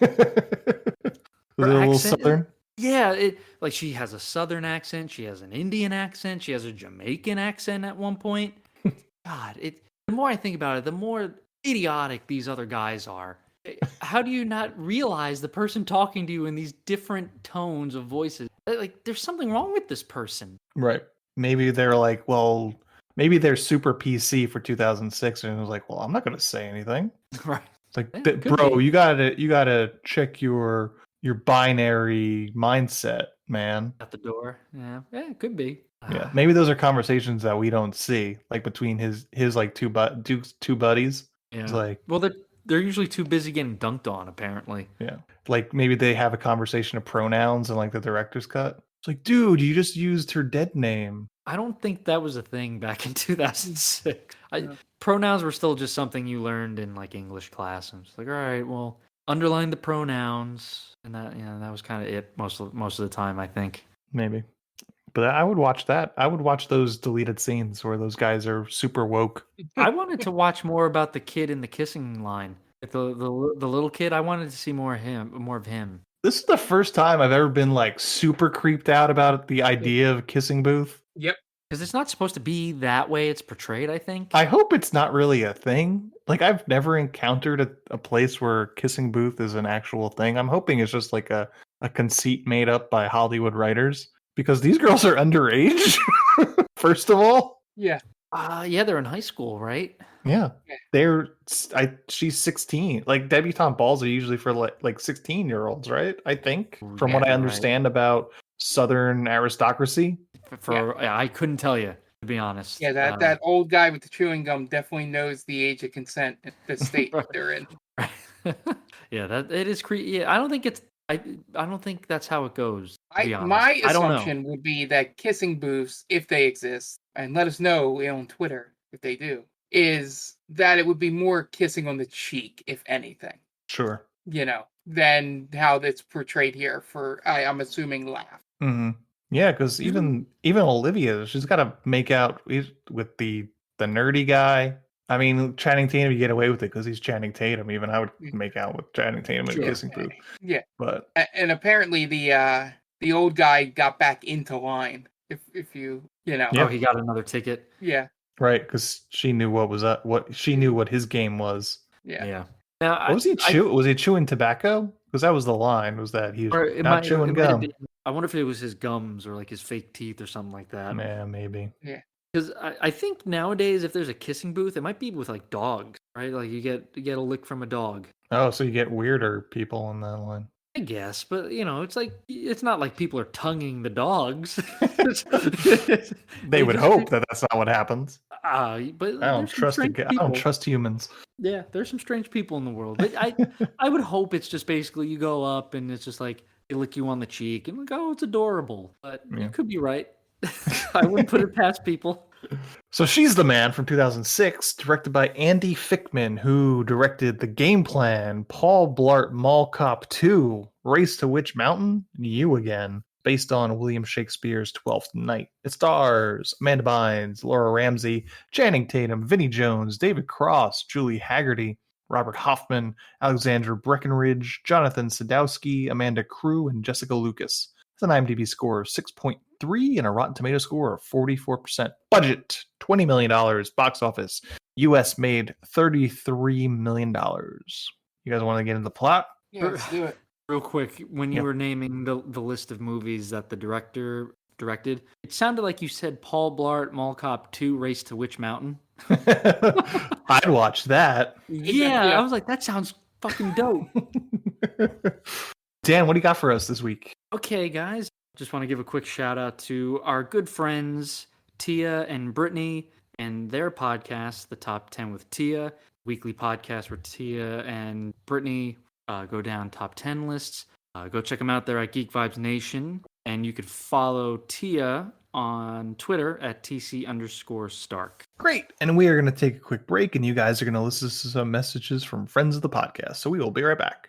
Was it a little southern? Yeah, like she has a southern accent, she has an Indian accent, she has a Jamaican accent at one point. God, the more I think about it, the more idiotic these other guys are. How do you not realize the person talking to you in these different tones of voices? Like, there's something wrong with this person. Right. Maybe they're like, well, maybe they're super PC for 2006, and it was like, well, I'm not going to say anything. Right. It's like, bro, you gotta check your binary mindset, man. At the door. Yeah, it could be. Yeah, maybe those are conversations that we don't see, like between his like two buddies. Yeah. It's like, well, they're usually too busy getting dunked on, apparently. Yeah, like maybe they have a conversation of pronouns and like the director's cut. It's like, dude, you just used her dead name. I don't think that was a thing back in 2006. Pronouns were still just something you learned in like English class. And it's like, all right, well, underline the pronouns, and that was kind of it most of the time, I think. Maybe, but I would watch that. I would watch those deleted scenes where those guys are super woke. I wanted to watch more about the kid in the kissing line, the little kid. I wanted to see more of him. This is the first time I've ever been like super creeped out about the idea of kissing booth. Yep. Because it's not supposed to be that way it's portrayed, I think. I hope it's not really a thing. Like, I've never encountered a place where kissing booth is an actual thing. I'm hoping it's just like a conceit made up by Hollywood writers. Because these girls are underage, first of all. Yeah. Yeah, they're in high school, right? Yeah. She's 16. Like, debutante balls are usually for like 16-year-olds, right? I think. From what I understand about Southern aristocracy. I couldn't tell you, to be honest. Yeah, that old guy with the chewing gum definitely knows the age of consent at the state they're in. Yeah, it is creepy. Yeah, I don't think it's. I don't think that's how it goes. My assumption would be that kissing booths, if they exist, and let us know on Twitter if they do, is that it would be more kissing on the cheek, if anything. Sure. Than how it's portrayed here for, I'm assuming, laugh. Mm-hmm. Yeah, because even Olivia, she's got to make out with the nerdy guy. I mean, Channing Tatum, you get away with it because he's Channing Tatum. Even I would make out with Channing Tatum in a kissing booth. Yeah. But And apparently the old guy got back into line. If you know. Oh, he got another ticket. Yeah. Right, because she knew what was up. What she knew what his game was. Yeah. Now, what was he chewing? Was he chewing tobacco? Because that was the line. Was that he was not chewing gum? I wonder if it was his gums or like his fake teeth or something like that. Yeah, maybe. Yeah. Because I think nowadays, if there's a kissing booth, it might be with like dogs, right? Like you get a lick from a dog. Oh, so you get weirder people on that line. I guess, but it's like it's not like people are tonguing the dogs. They would hope that that's not what happens. But I don't trust humans. Yeah, there's some strange people in the world. But I would hope it's just basically you go up and it's just like they lick you on the cheek and like, oh, it's adorable. But you could be right. I wouldn't put it past people. So She's the Man from 2006, directed by Andy Fickman, who directed The Game Plan, Paul Blart Mall Cop 2, Race to Witch Mountain, and You Again, based on William Shakespeare's Twelfth Night. It stars Amanda Bynes, Laura Ramsey, Channing Tatum, Vinnie Jones, David Cross, Julie Haggerty, Robert Hoffman, Alexandra Breckenridge, Jonathan Sadowski, Amanda Crew, and Jessica Lucas. It's an IMDb score of 6.3 and a Rotten Tomato score of 44%. Budget, $20 million. Box office, US made $33 million. You guys want to get into the plot? Yeah, let's do it. Real quick, when you were naming the list of movies that the director directed, it sounded like you said Paul Blart Mall Cop 2 Race to Witch Mountain. I'd watch that. Yeah, I was like, that sounds fucking dope. Dan, what do you got for us this week? Okay, guys. Just want to give a quick shout out to our good friends, Tia and Brittany, and their podcast, The Top 10 with Tia, weekly podcast where Tia and Brittany go down top 10 lists. Go check them out there at Geek Vibes Nation. And you could follow Tia on Twitter at TC_Stark. Great. And we are going to take a quick break, and you guys are going to listen to some messages from friends of the podcast. So we will be right back.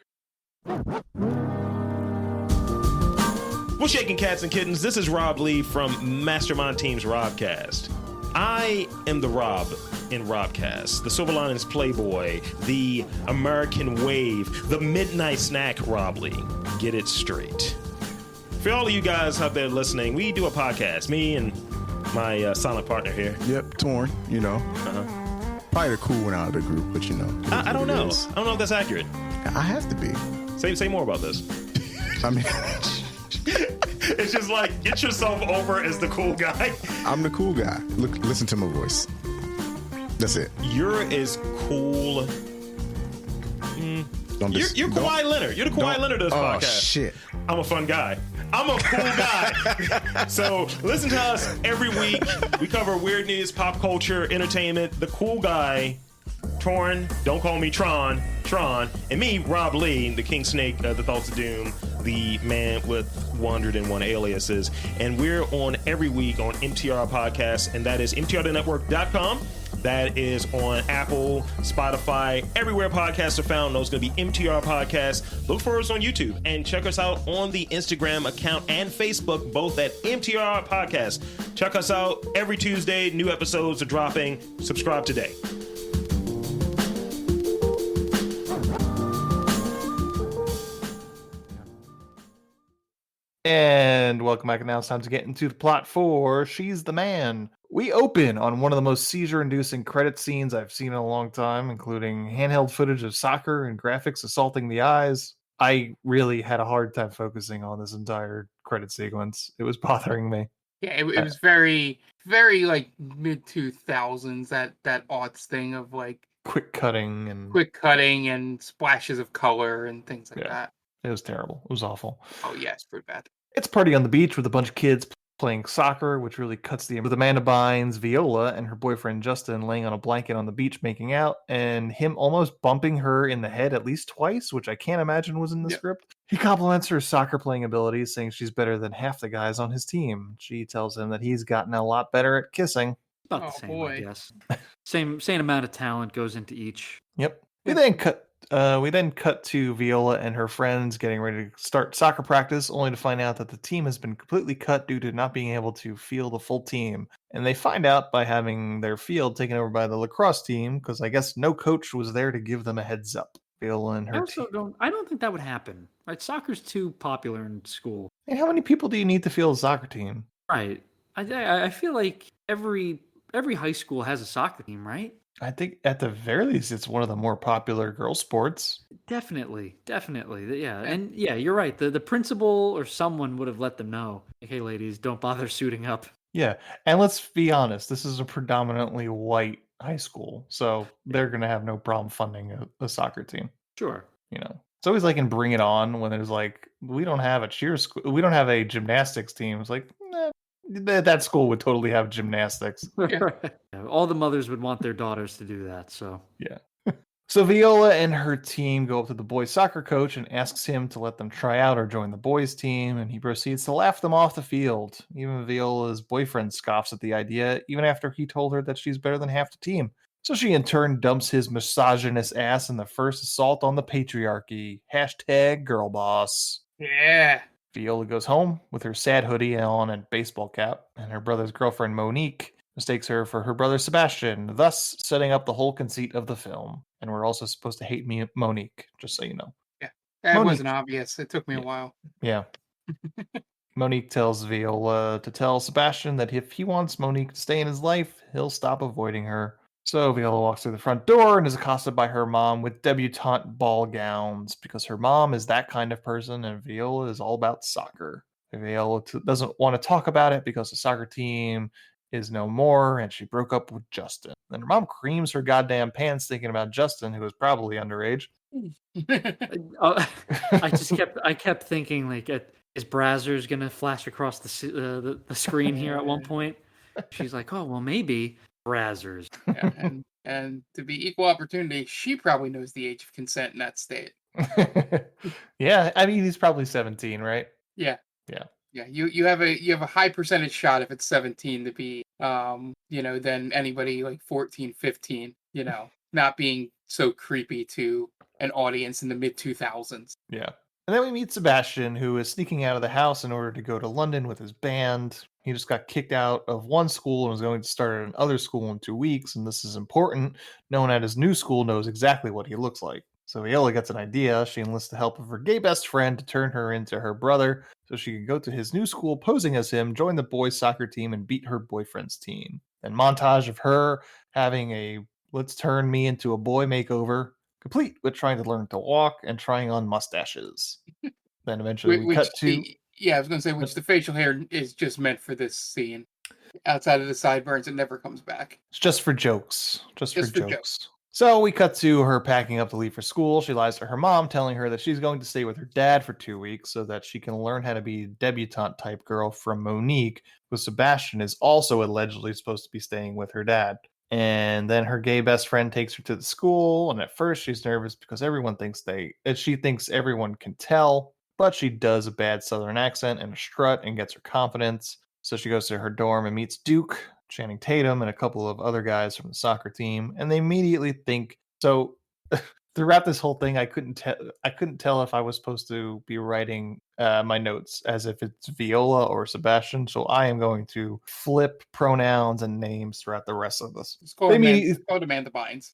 What's shaking, cats and kittens? This is Rob Lee from Mastermind Team's Robcast. I am the Rob in Robcast, the Silver Linings Playboy, the American Wave, the Midnight Snack Rob Lee. Get it straight. For all of you guys out there listening, we do a podcast, me and my silent partner here. Yep, Torn, Probably the cool one out of the group, but I don't know. I don't know if that's accurate. I have to be. Say more about this. I mean... It's just like, get yourself over as the cool guy. I'm the cool guy. Look, listen to my voice. That's it. You're as cool. You're Kawhi Leonard. You're the Kawhi Leonard of this podcast. Oh, shit. I'm a fun guy. I'm a cool guy. So listen to us every week. We cover weird news, pop culture, entertainment. The cool guy, Torn, don't call me Tron, and me, Rob Lee, the King Snake, the Thoughts of Doom, the man with 101 aliases. And we're on every week on MTR Podcast, and that is mtrthenetwork.com. That is on Apple, Spotify, everywhere podcasts are found. Those are going to be MTR Podcasts. Look for us on YouTube and check us out on the Instagram account and Facebook, both at MTR Podcast. Check us out every Tuesday. New episodes are dropping. Subscribe today. And welcome back. And now it's time to get into the plot for She's the Man. We open on one of the most seizure-inducing credit scenes I've seen in a long time, including handheld footage of soccer and graphics assaulting the eyes. I really had a hard time focusing on this entire credit sequence. It was bothering me. Yeah, it was very, very like mid-2000s, that aughts thing of like quick cutting and splashes of color and things like that. It was terrible. It was awful. Oh, yeah, it's pretty bad. It's a party on the beach with a bunch of kids playing soccer, which really cuts the... with Amanda Bynes, Viola, and her boyfriend Justin laying on a blanket on the beach making out, and him almost bumping her in the head at least twice, which I can't imagine was in the script. He compliments her soccer playing abilities, saying she's better than half the guys on his team. She tells him that he's gotten a lot better at kissing. About the same, I guess. Same amount of talent goes into each. Yep. We then cut We then cut to Viola and her friends getting ready to start soccer practice, only to find out that the team has been completely cut due to not being able to field a full team. And they find out by having their field taken over by the lacrosse team, because I guess no coach was there to give them a heads up. Viola and I her also team. don't think that would happen. Right? Soccer's too popular in school. Hey, how many people do you need to field a soccer team? Right. I feel like every high school has a soccer team, right? I think at the very least it's one of the more popular girl sports. Definitely. Yeah, and yeah, you're right. The principal or someone would have let them know. Like, hey, ladies, don't bother suiting up. Yeah, and let's be honest, this is a predominantly white high school, so they're going to have no problem funding a soccer team. Sure. You know, it's always like in Bring It On when there's like, we don't have a cheer school, we don't have a gymnastics team. It's like, that school would totally have gymnastics. Yeah, all the mothers would want their daughters to do that. So Yeah. So Viola and her team go up to the boys' soccer coach and asks him to let them try out or join the boys' team, and he proceeds to laugh them off the field. Even Viola's boyfriend scoffs at the idea, even after he told her that she's better than half the team. So she in turn dumps his misogynist ass in the first assault on the patriarchy. Hashtag girl boss. Yeah. Viola goes home with her sad hoodie on and baseball cap, and her brother's girlfriend Monique mistakes her for her brother Sebastian, thus setting up the whole conceit of the film. And we're also supposed to hate Monique, just so you know. Yeah. That Monique. wasn't obvious. It took me a while. Yeah. Monique tells Viola to tell Sebastian that if he wants Monique to stay in his life, he'll stop avoiding her. So Viola walks through the front door and is accosted by her mom with debutante ball gowns because her mom is that kind of person and Viola is all about soccer. Viola doesn't want to talk about it because the soccer team is no more and she broke up with Justin. Then her mom creams her goddamn pants thinking about Justin, who is probably underage. I kept thinking like, is Brazzers gonna flash across the screen here at one point? She's like, oh well, maybe Brazzers. Yeah, and to be equal opportunity, she probably knows the age of consent in that state. Yeah, I mean he's probably 17, right? Yeah. Yeah. Yeah, you have a high percentage shot if it's 17 to be than anybody like 14, 15, not being so creepy to an audience in the mid 2000s. Yeah. And then we meet Sebastian, who is sneaking out of the house in order to go to London with his band. He just got kicked out of one school and was going to start at another school in 2 weeks, and this is important. No one at his new school knows exactly what he looks like. So Viola gets an idea. She enlists the help of her gay best friend to turn her into her brother so she can go to his new school posing as him, join the boys' soccer team, and beat her boyfriend's team. Then montage of her having a let's turn me into a boy makeover, complete with trying to learn to walk and trying on mustaches. Then eventually we cut to... I was going to say, which the facial hair is just meant for this scene. Outside of the sideburns, it never comes back. It's just for jokes. Just for jokes. So we cut to her packing up to leave for school. She lies to her mom, telling her that she's going to stay with her dad for 2 weeks so that she can learn how to be a debutante type girl from Monique, who Sebastian is also allegedly supposed to be staying with her dad. And then her gay best friend takes her to the school, and at first she's nervous because she thinks everyone can tell, but she does a bad southern accent and a strut and gets her confidence. So she goes to her dorm and meets Duke, Channing Tatum, and a couple of other guys from the soccer team, and they immediately think so. Throughout this whole thing, I couldn't tell if I was supposed to be writing my notes as if it's Viola or Sebastian. So I am going to flip pronouns and names throughout the rest of this. It's called Amanda Bynes.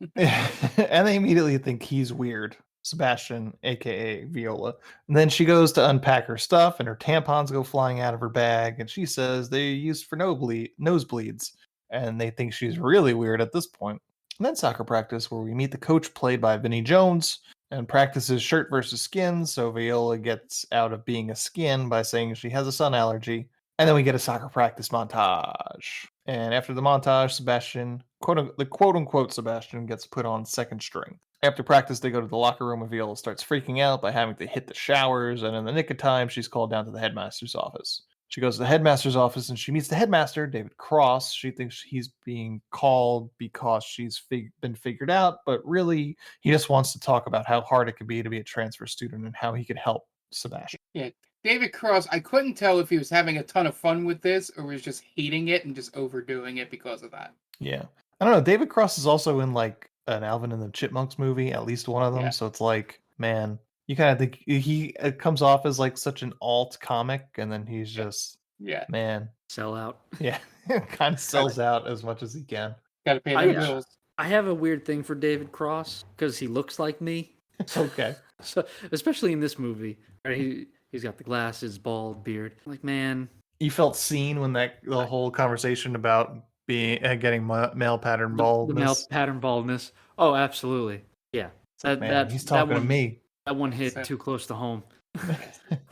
And they immediately think he's weird. Sebastian, aka Viola. And then she goes to unpack her stuff, and her tampons go flying out of her bag, and she says they're used for nosebleeds. And they think she's really weird at this point. And then soccer practice, where we meet the coach played by Vinnie Jones, and practices shirt versus skin. So Viola gets out of being a skin by saying she has a sun allergy. And then we get a soccer practice montage. And after the montage, Sebastian, the quote-unquote Sebastian, gets put on second string. After practice, they go to the locker room and Viola starts freaking out by having to hit the showers. And in the nick of time, she's called down to the headmaster's office. She goes to the headmaster's office and she meets the headmaster, David Cross. She thinks he's being called because she's been figured out, but really he just wants to talk about how hard it could be to be a transfer student and how he could help Sebastian. Yeah, David Cross, I couldn't tell if he was having a ton of fun with this or was just hating it and just overdoing it because of that. Yeah. I don't know. David Cross is also in like an Alvin and the Chipmunks movie, at least one of them. Yeah. So it's like, man, you kind of think he comes off as like such an alt comic, and then he's just, Yeah. man, Sell out. yeah, kind of sells out as much as he can. Gotta pay the bills. I have a weird thing for David Cross because he looks like me. Okay. So especially in this movie, right? He's got the glasses, bald beard. Like, man, You felt seen when the whole conversation about being getting male pattern the male baldness. pattern baldness. Oh, absolutely. Yeah. Like, man, he's talking to me. That one hit too close to home.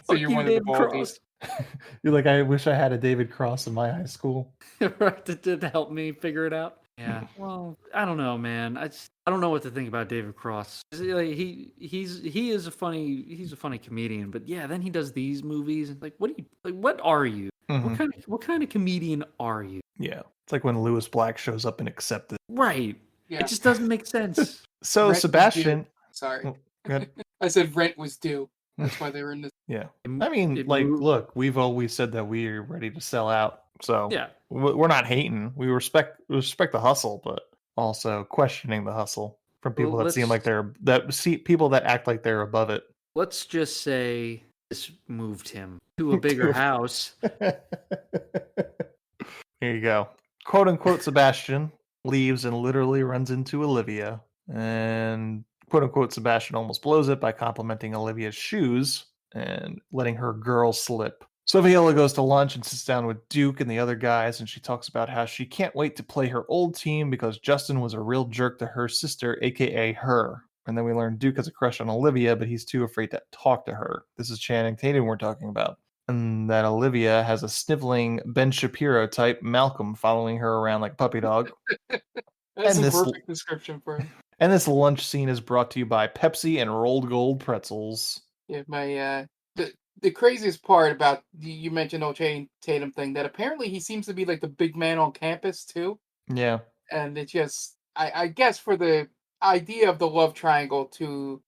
So you're one of the baldies. You're like, I wish I had a David Cross in my high school. Right, to help me figure it out. Yeah. Well, I don't know, man. I don't know what to think about David Cross. He is a funny comedian, but yeah, then he does these movies and like, what are you? Mhm. What kind of comedian are you? Yeah, it's like when Lewis Black shows up and Accepted. Right. Yeah. It just doesn't make sense. So Rent was Sebastian, due. Sorry. Oh, go ahead. I said rent was due. That's why they were in this. Yeah, I mean, like, look, we've always said that we're ready to sell out. So Yeah. we're not hating. We respect the hustle, but also questioning the hustle from people Well, that seem like people that act like they're above it. Let's just say this moved him to a bigger house. Here you go. Quote unquote Sebastian leaves and literally runs into Olivia. And quote unquote Sebastian almost blows it by complimenting Olivia's shoes and letting her girl slip. So Viola goes to lunch and sits down with Duke and the other guys, and she talks about how she can't wait to play her old team because Justin was a real jerk to her sister, aka her. And then we learn Duke has a crush on Olivia, but he's too afraid to talk to her. This is Channing Tatum we're talking about. And that Olivia has a sniveling Ben Shapiro type Malcolm following her around like a puppy dog. That's And a this- perfect description for him. And this lunch scene is brought to you by Pepsi and rolled gold pretzels. Yeah, the craziest part about you mentioned old Channing Tatum thing that apparently he seems to be like the big man on campus too, Yeah. and it just I guess for the idea of the love triangle to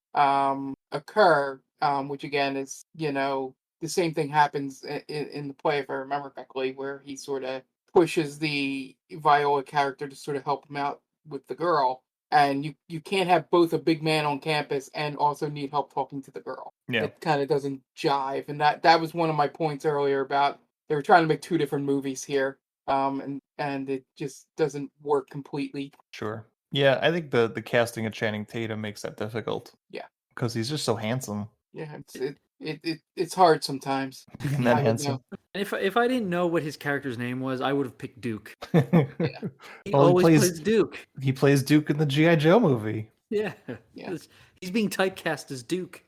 occur, which again is the same thing happens in the play if I remember correctly, where he sort of pushes the Viola character to sort of help him out with the girl. And you can't have both a big man on campus and also need help talking to the girl. Yeah. It kind of doesn't jive. And that was one of my points earlier about they were trying to make two different movies here. And it just doesn't work completely. Sure. Yeah, I think the casting of Channing Tatum makes that difficult. Yeah. Because he's just so handsome. Yeah, it's hard sometimes. Being that I would handsome. know. If I didn't know what his character's name was, I would have picked Duke. He Well, always plays Duke. He plays Duke in the G.I. Joe movie. Yeah. He's being typecast as Duke.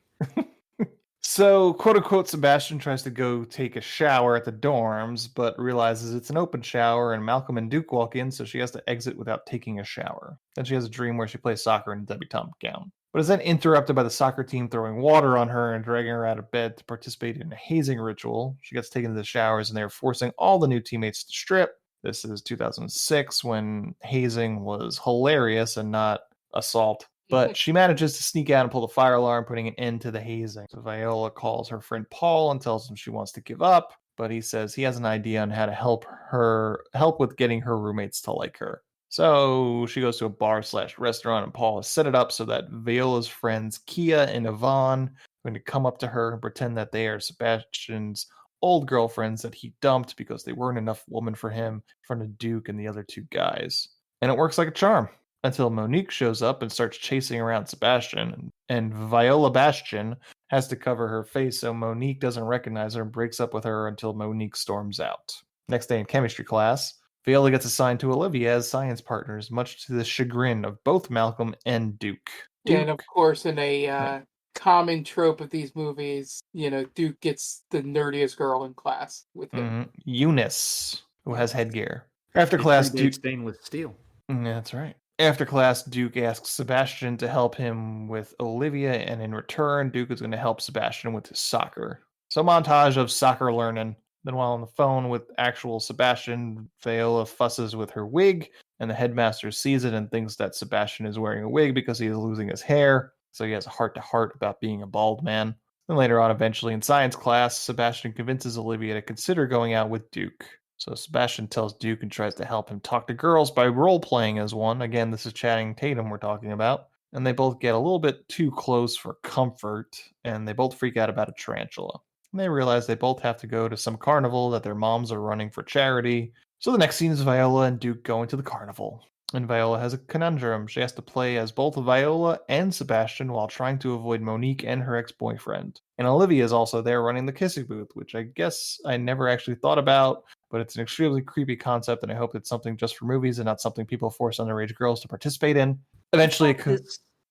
So, quote unquote, Sebastian tries to go take a shower at the dorms, but realizes it's an open shower and Malcolm and Duke walk in, so she has to exit without taking a shower. Then she has a dream where she plays soccer in a debutante gown, but is then interrupted by the soccer team throwing water on her and dragging her out of bed to participate in a hazing ritual. She gets taken to the showers and they're forcing all the new teammates to strip. This is 2006 when hazing was hilarious and not assault. But she manages to sneak out and pull the fire alarm, putting an end to the hazing. So Viola calls her friend Paul and tells him she wants to give up, but he says he has an idea on how to help with getting her roommates to like her. So she goes to a bar/restaurant and Paul has set it up so that Viola's friends Kia and Yvonne are going to come up to her and pretend that they are Sebastian's old girlfriends that he dumped because they weren't enough woman for him in front of Duke and the other two guys. And it works like a charm. Until Monique shows up and starts chasing around Sebastian, and Viola Bastian has to cover her face so Monique doesn't recognize her and breaks up with her until Monique storms out. Next day in chemistry class, Viola gets assigned to Olivia as science partners, much to the chagrin of both Malcolm and Duke. Yeah, and of course, in a common trope of these movies, Duke gets the nerdiest girl in class with him. Eunice, who has headgear. After class, Duke stainless steel. Yeah, that's right. After class, Duke asks Sebastian to help him with Olivia, and in return, Duke is going to help Sebastian with his soccer. So montage of soccer learning. Then while on the phone with actual Sebastian, Viola fusses with her wig, and the headmaster sees it and thinks that Sebastian is wearing a wig because he is losing his hair. So he has a heart-to-heart about being a bald man. Then later on, eventually in science class, Sebastian convinces Olivia to consider going out with Duke. So Sebastian tells Duke and tries to help him talk to girls by role playing as one. Again, this is Channing Tatum we're talking about. And they both get a little bit too close for comfort, and they both freak out about a tarantula. And they realize they both have to go to some carnival that their moms are running for charity. So the next scene is Viola and Duke going to the carnival. And Viola has a conundrum. She has to play as both Viola and Sebastian while trying to avoid Monique and her ex-boyfriend. And Olivia is also there running the kissing booth, which I guess I never actually thought about, but it's an extremely creepy concept, and I hope it's something just for movies and not something people force underage girls to participate in. Eventually,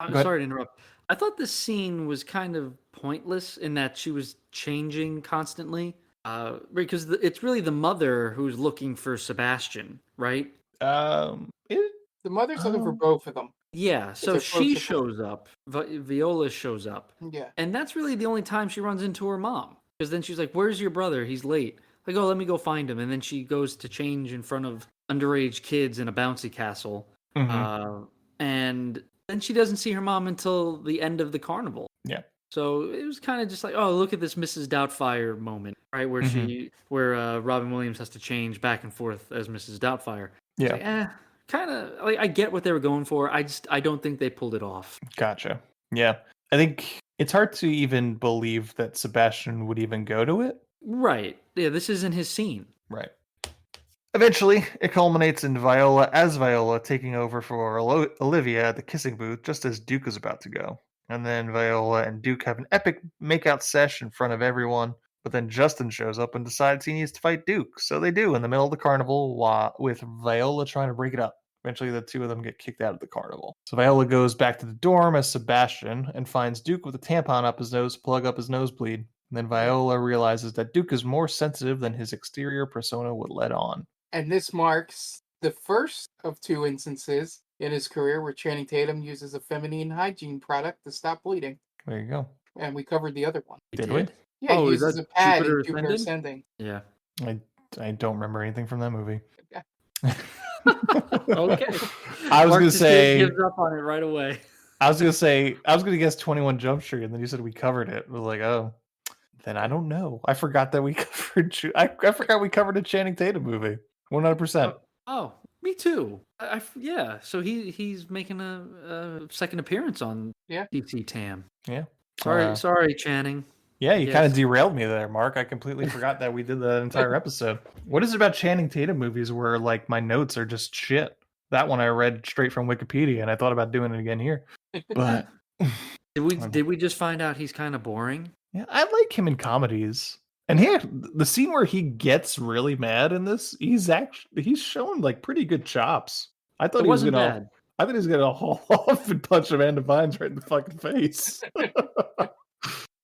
I'm sorry to interrupt. I thought this scene was kind of pointless in that she was changing constantly. Because it's really the mother who's looking for Sebastian, right? The mother's looking for both of them. Yeah, so she shows up. Viola shows up. Yeah. And that's really the only time she runs into her mom. Because then she's like, "Where's your brother? He's late." Like, "Oh, let me go find him." And then she goes to change in front of underage kids in a bouncy castle. And then she doesn't see her mom until the end of the carnival. Yeah. So it was kind of just like, oh, look at this Mrs. Doubtfire moment, right? Where Robin Williams has to change back and forth as Mrs. Doubtfire. Yeah. Like, kind of like I get what they were going for. I don't think they pulled it off. Gotcha. Yeah. I think it's hard to even believe that Sebastian would even go to it. Right. Yeah, this isn't his scene. Right. Eventually, it culminates in Viola taking over for Olivia at the kissing booth just as Duke is about to go. And then Viola and Duke have an epic makeout sesh in front of everyone. But then Justin shows up and decides he needs to fight Duke. So they do in the middle of the carnival with Viola trying to break it up. Eventually, the two of them get kicked out of the carnival. So Viola goes back to the dorm as Sebastian and finds Duke with a tampon up his nose to plug up his nosebleed. And then Viola realizes that Duke is more sensitive than his exterior persona would let on. And this marks the first of two instances in his career where Channing Tatum uses a feminine hygiene product to stop bleeding. There you go. And we covered the other one. Did we? Yeah, he uses a pad in Jupiter Ascending. Yeah. I don't remember anything from that movie. Okay. I was gonna say gives up on it right away. I was gonna guess 21 Jump Street, and then you said we covered it. I was like, oh, then I don't know. I forgot that we covered. I forgot we covered a Channing Tatum movie. 100%. Oh, me too. Yeah. So he's making a second appearance on DC Tam. Yeah. Sorry, Channing. Yeah, you kind of derailed me there, Mark. I completely forgot that we did that entire episode. What is it about Channing Tatum movies where like my notes are just shit? That one I read straight from Wikipedia, and I thought about doing it again here. But did we just find out he's kind of boring? Yeah, I like him in comedies. And the scene where he gets really mad in this, he's showing like pretty good chops. I thought he was gonna haul off and punch Amanda Bynes right in the fucking face.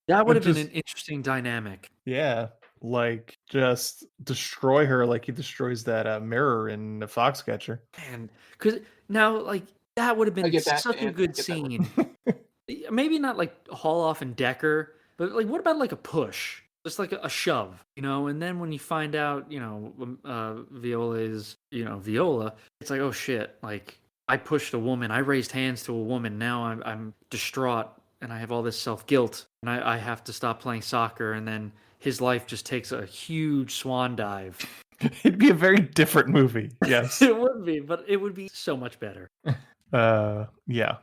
That would have been an interesting dynamic. Yeah, like just destroy her like he destroys that mirror in the Foxcatcher. Man, because now like that would have been such a good scene. Maybe not like haul off and Decker, but like what about like a push? Just like a shove, and then when you find out, Viola is, Viola, it's like, oh shit, like I pushed a woman, I raised hands to a woman, now I'm distraught and I have all this self-guilt and I have to stop playing soccer, and then his life just takes a huge swan dive. It'd be a very different movie, yes. It would be, but it would be so much better. Yeah.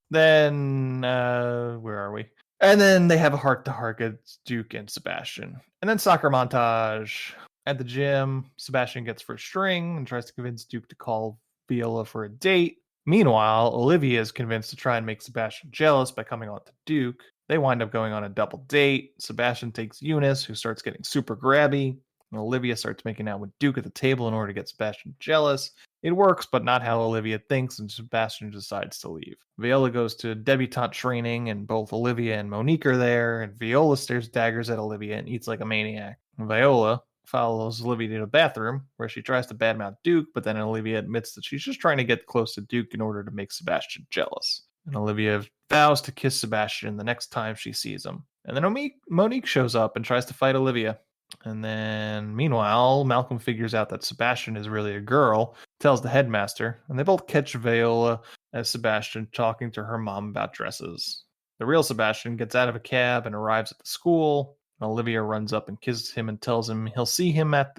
Then, where are we? And then they have a heart-to-heart against Duke and Sebastian. And then soccer montage. At the gym, Sebastian gets first string and tries to convince Duke to call Viola for a date. Meanwhile, Olivia is convinced to try and make Sebastian jealous by coming on to Duke. They wind up going on a double date. Sebastian takes Eunice, who starts getting super grabby. And Olivia starts making out with Duke at the table in order to get Sebastian jealous. It works, but not how Olivia thinks, and Sebastian decides to leave. Viola goes to debutante training, and both Olivia and Monique are there, and Viola stares daggers at Olivia and eats like a maniac. And Viola follows Olivia to the bathroom, where she tries to badmouth Duke, but then Olivia admits that she's just trying to get close to Duke in order to make Sebastian jealous. And Olivia vows to kiss Sebastian the next time she sees him. And then Monique shows up and tries to fight Olivia. And then, meanwhile, Malcolm figures out that Sebastian is really a girl, tells the headmaster, and they both catch Viola as Sebastian talking to her mom about dresses. The real Sebastian gets out of a cab and arrives at the school. And Olivia runs up and kisses him and tells him she'll see him at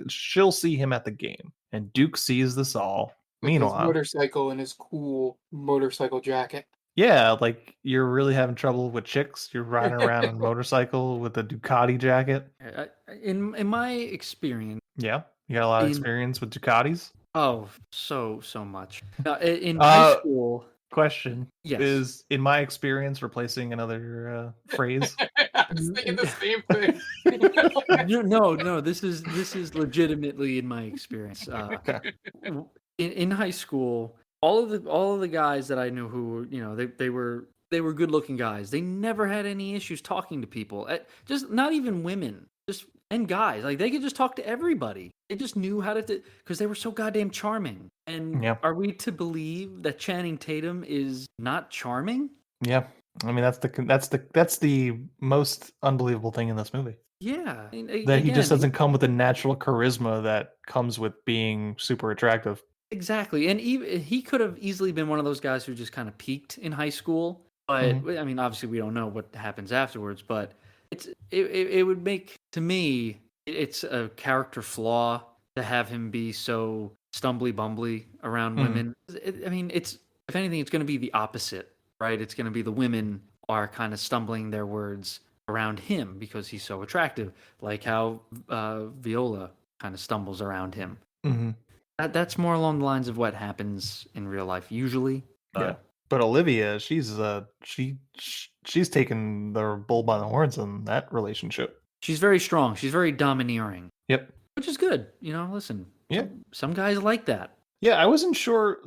the game. And Duke sees this all. With his Meanwhile, motorcycle and his cool motorcycle jacket. yeah, like you're really having trouble with chicks. You're riding around on a motorcycle with a Ducati jacket. In my experience, Yeah, you got a lot of In- experience with Ducatis. oh, so much. In high school, Question Yes. is, in my experience, replacing another phrase. I was thinking the same thing. no, this is legitimately in my experience. Okay. In high school, all of the guys that I knew who were, they were good looking guys. They never had any issues talking to people. Just not even women, and guys. Like they could just talk to everybody. They just knew how to, because they were so goddamn charming. And Yeah. are we to believe that Channing Tatum is not charming? Yeah, I mean that's the most unbelievable thing in this movie. Yeah, I mean, That he just again, doesn't come with the natural charisma that comes with being super attractive. Exactly, and he could have easily been one of those guys who just kind of peaked in high school. But I mean, obviously, we don't know what happens afterwards. But it would make, to me, it's a character flaw to have him be so stumbly bumbly around women. I mean, if anything, it's going to be the opposite, right? It's going to be the women are kind of stumbling their words around him because he's so attractive, like how Viola kind of stumbles around him. Mm-hmm. That's more along the lines of what happens in real life usually. Yeah, but Olivia, she's taken the bull by the horns in that relationship. She's very strong. She's very domineering. Yep, which is good. Listen. Yeah, some guys like that. Yeah, I wasn't sure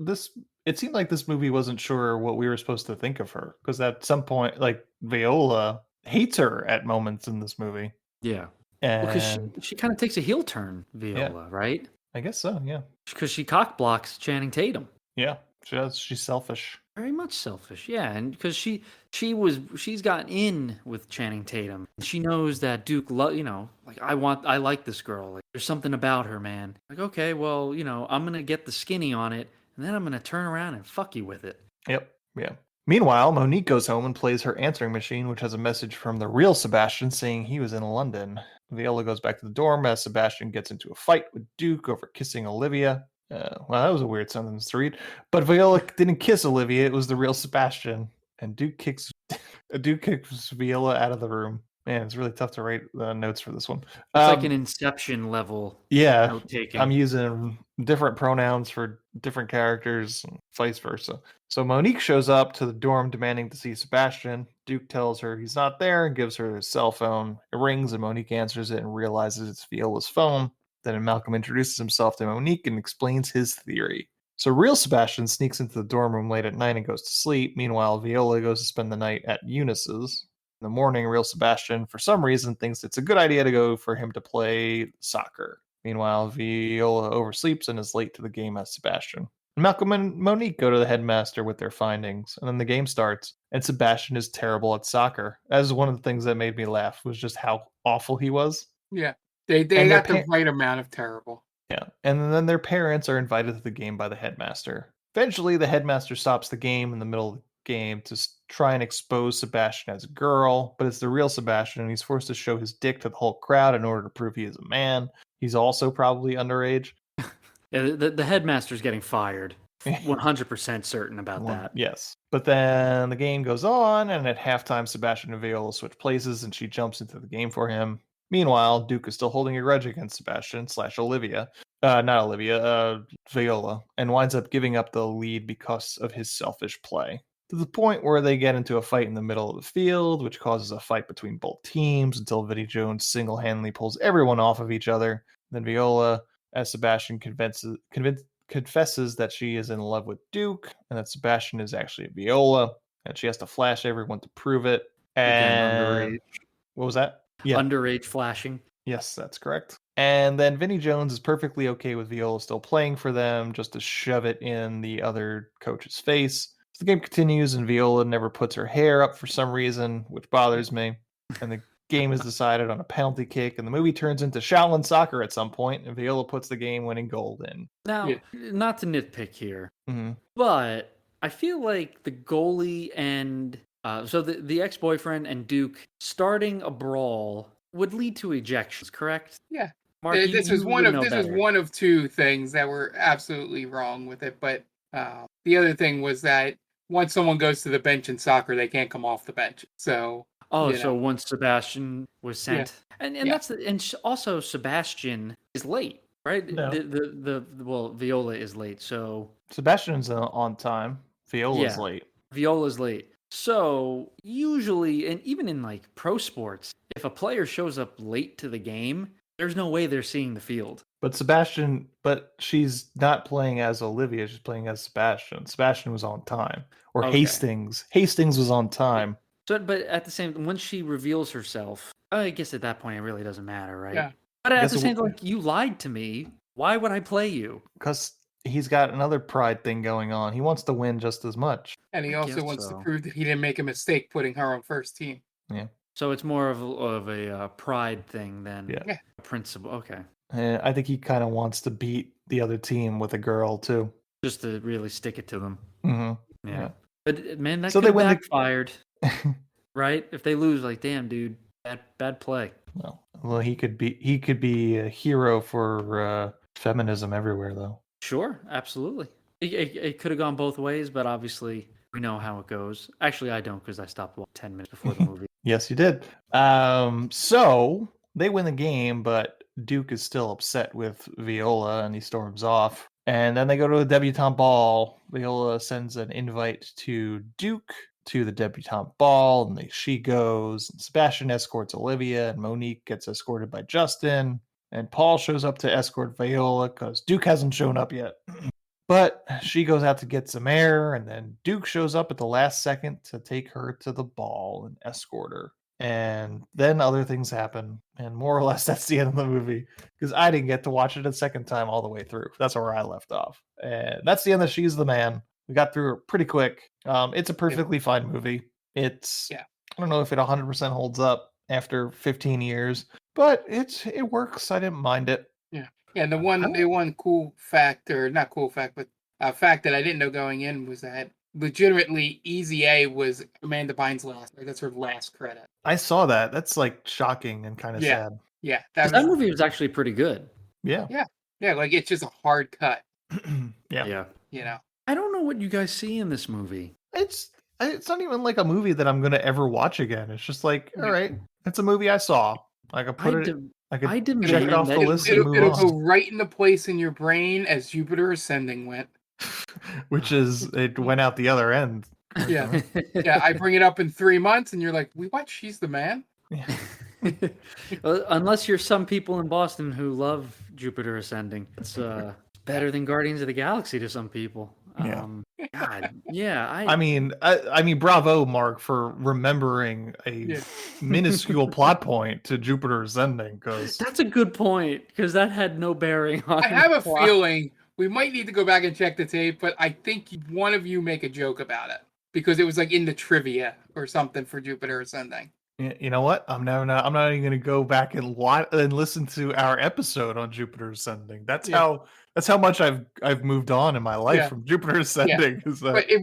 It seemed like this movie wasn't sure what we were supposed to think of her, because at some point, like Viola hates her at moments in this movie. Yeah, and because she kind of takes a heel turn, Viola, right? I guess so. Yeah, because she cock blocks Channing Tatum. Yeah, she does. She's selfish. Very much selfish, yeah, and because she's gotten in with Channing Tatum. She knows that Duke, I like this girl. Like, there's something about her, man. Like, okay, well, I'm gonna get the skinny on it, and then I'm gonna turn around and fuck you with it. Yep. Yeah. Meanwhile, Monique goes home and plays her answering machine, which has a message from the real Sebastian saying he was in London. Viola goes back to the dorm as Sebastian gets into a fight with Duke over kissing Olivia. Well, that was a weird sentence to read. But Viola didn't kiss Olivia; it was the real Sebastian. And Duke kicks Viola out of the room. Man, it's really tough to write notes for this one. It's like an Inception level. Yeah, note taking. I'm using different pronouns for different characters, and vice versa. So Monique shows up to the dorm demanding to see Sebastian. Duke tells her he's not there and gives her his cell phone. It rings and Monique answers it and realizes it's Viola's phone. Then Malcolm introduces himself to Monique and explains his theory. So real Sebastian sneaks into the dorm room late at night and goes to sleep. Meanwhile, Viola goes to spend the night at Eunice's. In the morning, real Sebastian, for some reason, thinks it's a good idea to go for him to play soccer. Meanwhile, Viola oversleeps and is late to the game as Sebastian. Malcolm and Monique go to the headmaster with their findings, and then the game starts, and Sebastian is terrible at soccer. That is one of the things that made me laugh, was just how awful he was. Yeah, they got the right amount of terrible. Yeah, and then their parents are invited to the game by the headmaster. Eventually, the headmaster stops the game in the middle of the game to try and expose Sebastian as a girl, but it's the real Sebastian, and he's forced to show his dick to the whole crowd in order to prove he is a man. He's also probably underage. Yeah, the headmaster's getting fired. 100% certain about that. Yes. But then the game goes on, and at halftime, Sebastian and Viola switch places, and she jumps into the game for him. Meanwhile, Duke is still holding a grudge against Sebastian / Olivia. Viola, and winds up giving up the lead because of his selfish play. To the point where they get into a fight in the middle of the field, which causes a fight between both teams until Vinnie Jones single-handedly pulls everyone off of each other. Then Viola, as Sebastian confesses that she is in love with Duke, and that Sebastian is actually Viola, and she has to flash everyone to prove it. And what was that? Yeah. Underage flashing. Yes, that's correct. And then Vinnie Jones is perfectly okay with Viola still playing for them, just to shove it in the other coach's face. So the game continues, and Viola never puts her hair up for some reason, which bothers me. And the game is decided on a penalty kick, and the movie turns into Shaolin soccer at some point, and Viola puts the game-winning goal in. Now, not to nitpick here, but I feel like the goalie and so the ex-boyfriend and Duke starting a brawl would lead to ejections, correct? Yeah. Mark, This was you one would of know better. one of two things that were absolutely wrong with it. But the other thing was that once someone goes to the bench in soccer, they can't come off the bench. So So once Sebastian was sent, and that's also Sebastian is late, right? No. Well, Viola is late, so Sebastian's on time. Viola's late. Viola's late. So usually, and even in like pro sports, if a player shows up late to the game, there's no way they're seeing the field. But she's not playing as Olivia. She's playing as Sebastian. Sebastian was on time. Or Hastings. Hastings was on time. So, but at the same, once she reveals herself, I guess at that point it really doesn't matter, right? Yeah. But at the same time, like, you lied to me. Why would I play you? Because he's got another pride thing going on. He wants to win just as much. And he also wants to prove that he didn't make a mistake putting her on first team. Yeah. So it's more of a pride thing than a principle. Okay. And I think he kind of wants to beat the other team with a girl too. Just to really stick it to them. Mm-hmm. Yeah. But man, that So could have they win backfired. Right? If they lose, like, damn, dude, bad play. Well, he could be a hero for feminism everywhere, though. Sure, absolutely. It could have gone both ways, but obviously we know how it goes. Actually, I don't, because I stopped 10 minutes before the movie. Yes, you did. So they win the game, but Duke is still upset with Viola, and he storms off. And then they go to a debutante ball. Viola sends an invite to Duke to the debutante ball, and she goes. And Sebastian escorts Olivia, and Monique gets escorted by Justin. And Paul shows up to escort Viola because Duke hasn't shown up yet. But she goes out to get some air, and then Duke shows up at the last second to take her to the ball and escort her. And then other things happen, and more or less that's the end of the movie, because I didn't get to watch it a second time all the way through. That's where I left off. And that's the end of She's the Man. We got through it pretty quick. It's a perfectly fine movie. It's I don't know if it 100% holds up after 15 years, but it works. I didn't mind it. Yeah. Yeah, the one cool fact, or not cool fact, but a fact that I didn't know going in was that legitimately Easy A was Amanda Bynes' last. Like, that's her last credit. I saw that. That's like shocking and kind of sad. Yeah. That movie was actually pretty good. Yeah. Yeah, like it's just a hard cut. Yeah. You know. I don't know what you guys see in this movie. It's not even like a movie that I'm going to ever watch again. It's just like, all right, it's a movie I saw. I could put it. I could check it off the list. It'll go right into place in your brain as Jupiter Ascending went. Which is, it went out the other end. Yeah. Yeah, I bring it up in 3 months and you're like, we watched She's the Man? Unless you're some people in Boston who love Jupiter Ascending. It's better than Guardians of the Galaxy to some people. God, yeah. I mean, bravo, Mark, for remembering a minuscule plot point to Jupiter Ascending. Because that's a good point, because that had no bearing on. I have a feeling we might need to go back and check the tape, but I think one of you make a joke about it because it was like in the trivia or something for Jupiter Ascending. You know what? I'm not even going to go back and listen to our episode on Jupiter Ascending. That's how much I've moved on in my life from Jupiter Ascending. Yeah. But it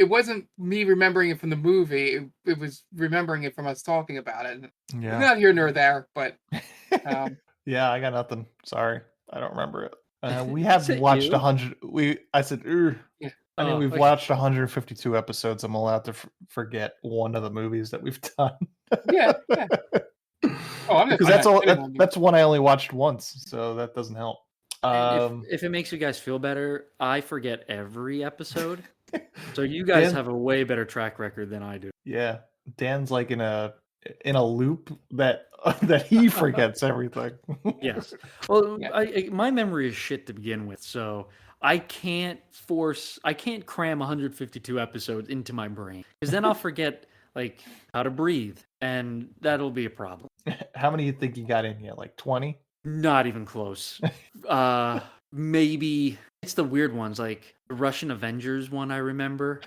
wasn't me remembering it from the movie. It was remembering it from us talking about it. Yeah. It's not here nor there, but yeah, I got nothing. Sorry, I don't remember it. We have watched 100. I said, yeah. I mean, we've watched 152 episodes. I'm allowed to forget one of the movies that we've done. Yeah. Oh, because that's one I only watched once, so that doesn't help. If it makes you guys feel better, I forget every episode, so you guys have a way better track record than I do. Yeah, Dan's like in a loop that he forgets everything. Yes. Well, my memory is shit to begin with, so I can't cram 152 episodes into my brain, because then I'll forget like how to breathe, and that'll be a problem. How many do you think you got in here? Like 20? Not even close. Maybe it's the weird ones, like the Russian Avengers one. I remember.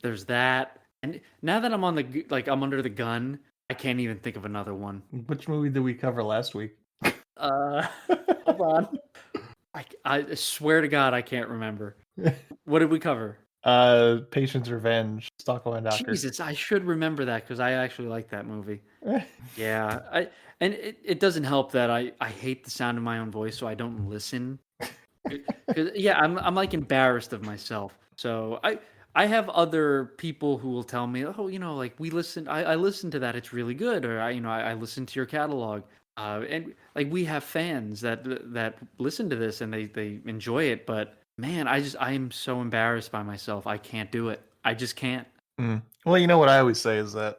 There's that, and now that I'm I'm under the gun, I can't even think of another one. Which movie did we cover last week? Hold on. I swear to God, I can't remember. What did we cover? Patient's Revenge, Stockholm Docker. Jesus, I should remember that because I actually like that movie. Yeah, and it doesn't help that I hate the sound of my own voice, so I don't listen. Because yeah, I'm like embarrassed of myself. So I have other people who will tell me, oh, like I listened to that, it's really good, or I listened to your catalog. And like we have fans that listen to this and they enjoy it, but man, I am so embarrassed by myself. I can't do it. I just can't. Well, you know what I always say is that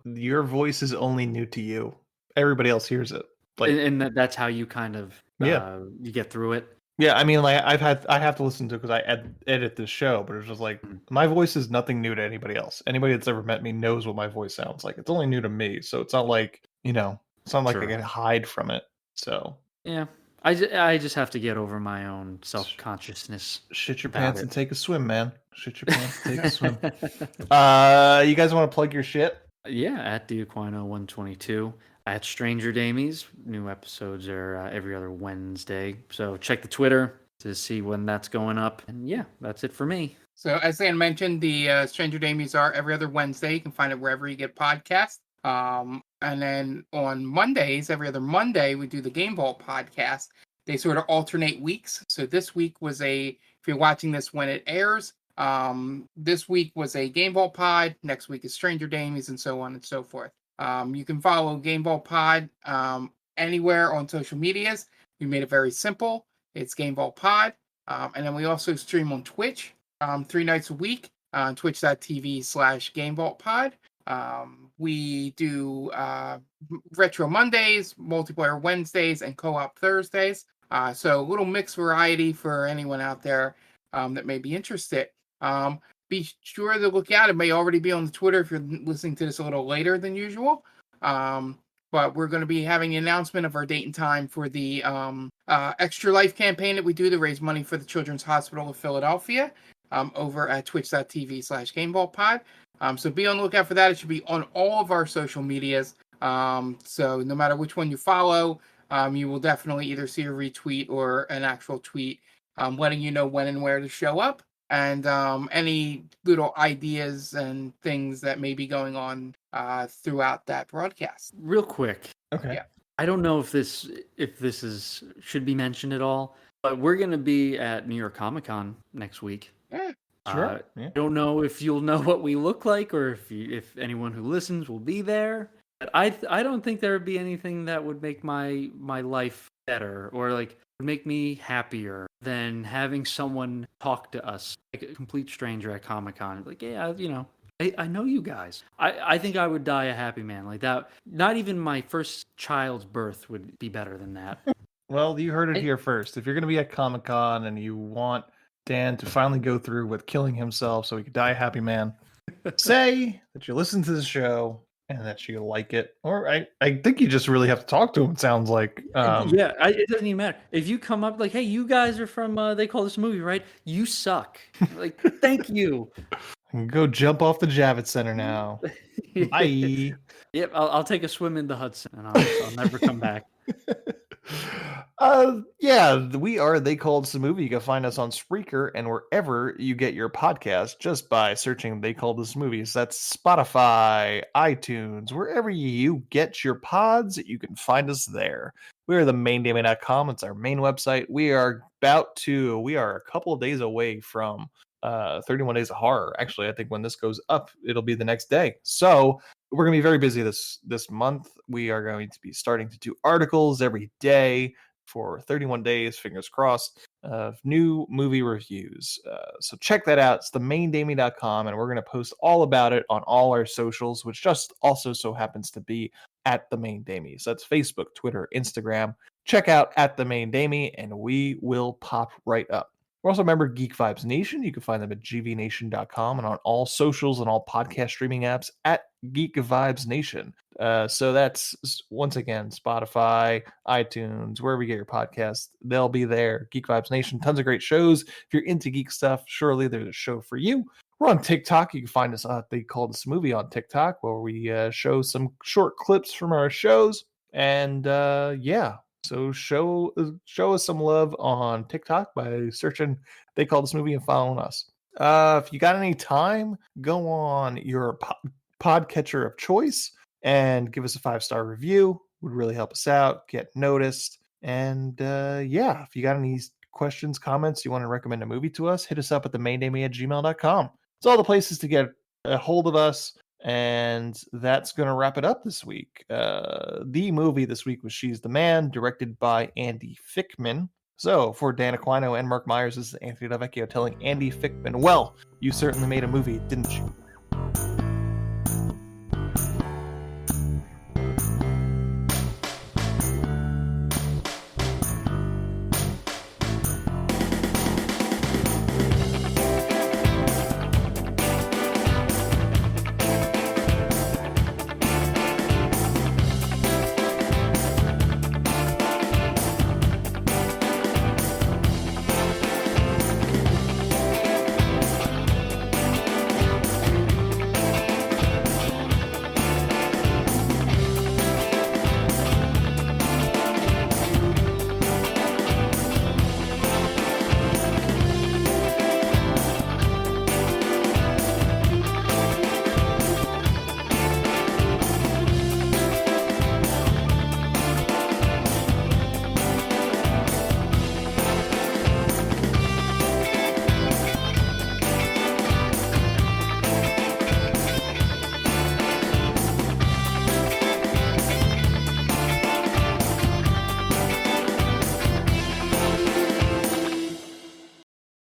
your voice is only new to you. Everybody else hears it. Like, And that's how you kind of you get through it. Yeah, I mean, like I have to listen to it because I edit this show, but it's just like my voice is nothing new to anybody else. Anybody that's ever met me knows what my voice sounds like. It's only new to me, so it's not like it's not like I can hide from it. So yeah, I just have to get over my own self-consciousness. Shit your pants and take a swim, man. Shit your pants and take a swim. You guys want to plug your shit? Yeah, at Diaquino122. At Stranger Damies. New episodes are every other Wednesday. So check the Twitter to see when that's going up. And yeah, that's it for me. So as Dan mentioned, the Stranger Damies are every other Wednesday. You can find it wherever you get podcasts. And then on Mondays, every other Monday, we do the Game Vault podcast. They sort of alternate weeks. So this week was if you're watching this when it airs, this week was a Game Vault pod. Next week is Stranger Damies, and so on and so forth. You can follow Game Vault Pod anywhere on social medias. We made it very simple. It's Game Vault Pod. And then we also stream on Twitch 3 nights a week on twitch.tv/Game Vault Pod. We do Retro Mondays, Multiplayer Wednesdays, and Co-op Thursdays. So a little mixed variety for anyone out there that may be interested. Be sure to look out. It may already be on the Twitter if you're listening to this a little later than usual. But we're going to be having an announcement of our date and time for the Extra Life campaign that we do to raise money for the Children's Hospital of Philadelphia over at twitch.tv/GameBallPod. So be on the lookout for that. It should be on all of our social medias. So no matter which one you follow, you will definitely either see a retweet or an actual tweet letting you know when and where to show up. And any little ideas and things that may be going on throughout that broadcast. Real quick. Okay. Yeah. I don't know if this should be mentioned at all, but we're going to be at New York Comic Con next week. Yeah, sure. I don't know if you'll know what we look like or if anyone who listens will be there. But I don't think there would be anything that would make my life better or like make me happier than having someone talk to us like a complete stranger at Comic-Con. Like, yeah, I know you guys. I think I would die a happy man like that. Not even my first child's birth would be better than that. Well, you heard it here first. If you're going to be at Comic-Con and you want Dan to finally go through with killing himself so he could die a happy man, say that you listen to the show and that you like it. Or I think you just really have to talk to him, it sounds like. It doesn't even matter. If you come up like, hey, you guys are from They Call This Movie, right? You suck. Like, thank you. Go jump off the Javits Center now. Bye. Yep, I'll take a swim in the Hudson and I'll never come back. We are They Called This a Movie. You can find us on Spreaker and wherever you get your podcast just by searching They Called This Movies. That's Spotify, iTunes, wherever you get your pods, you can find us there. We are themaindaming.com. It's our main website. We are a couple of days away from 31 Days of Horror. Actually, I think when this goes up, it'll be the next day. So we're going to be very busy this month. We are going to be starting to do articles every day for 31 days, fingers crossed, of new movie reviews. So check that out. It's themaindaming.com, and we're going to post all about it on all our socials, which just also so happens to be at The Main Damie. So that's Facebook, Twitter, Instagram. Check out at The Main Damie, and we will pop right up. We're also a member of Geek Vibes Nation. You can find them at gvnation.com and on all socials and all podcast streaming apps at Geek Vibes Nation. So that's, once again, Spotify, iTunes, wherever you get your podcasts, they'll be there. Geek Vibes Nation, tons of great shows. If you're into geek stuff, surely there's a show for you. We're on TikTok. You can find us at They Call This Movie on TikTok, where we show some short clips from our shows. And so show us some love on TikTok by searching They Call This Movie and following us. If you got any time, go on your podcatcher of choice and give us a 5-star review. Would really help us out, get noticed. And yeah, if you got any questions, comments, you want to recommend a movie to us, hit us up at themaindamie@gmail.com. It's all the places to get a hold of us. And that's going to wrap it up this week. The movie this week was She's the Man, directed by Andy Fickman. So, for Dan Aquino and Mark Myers, this is Anthony Delvecchio telling Andy Fickman, well, you certainly made a movie, didn't you?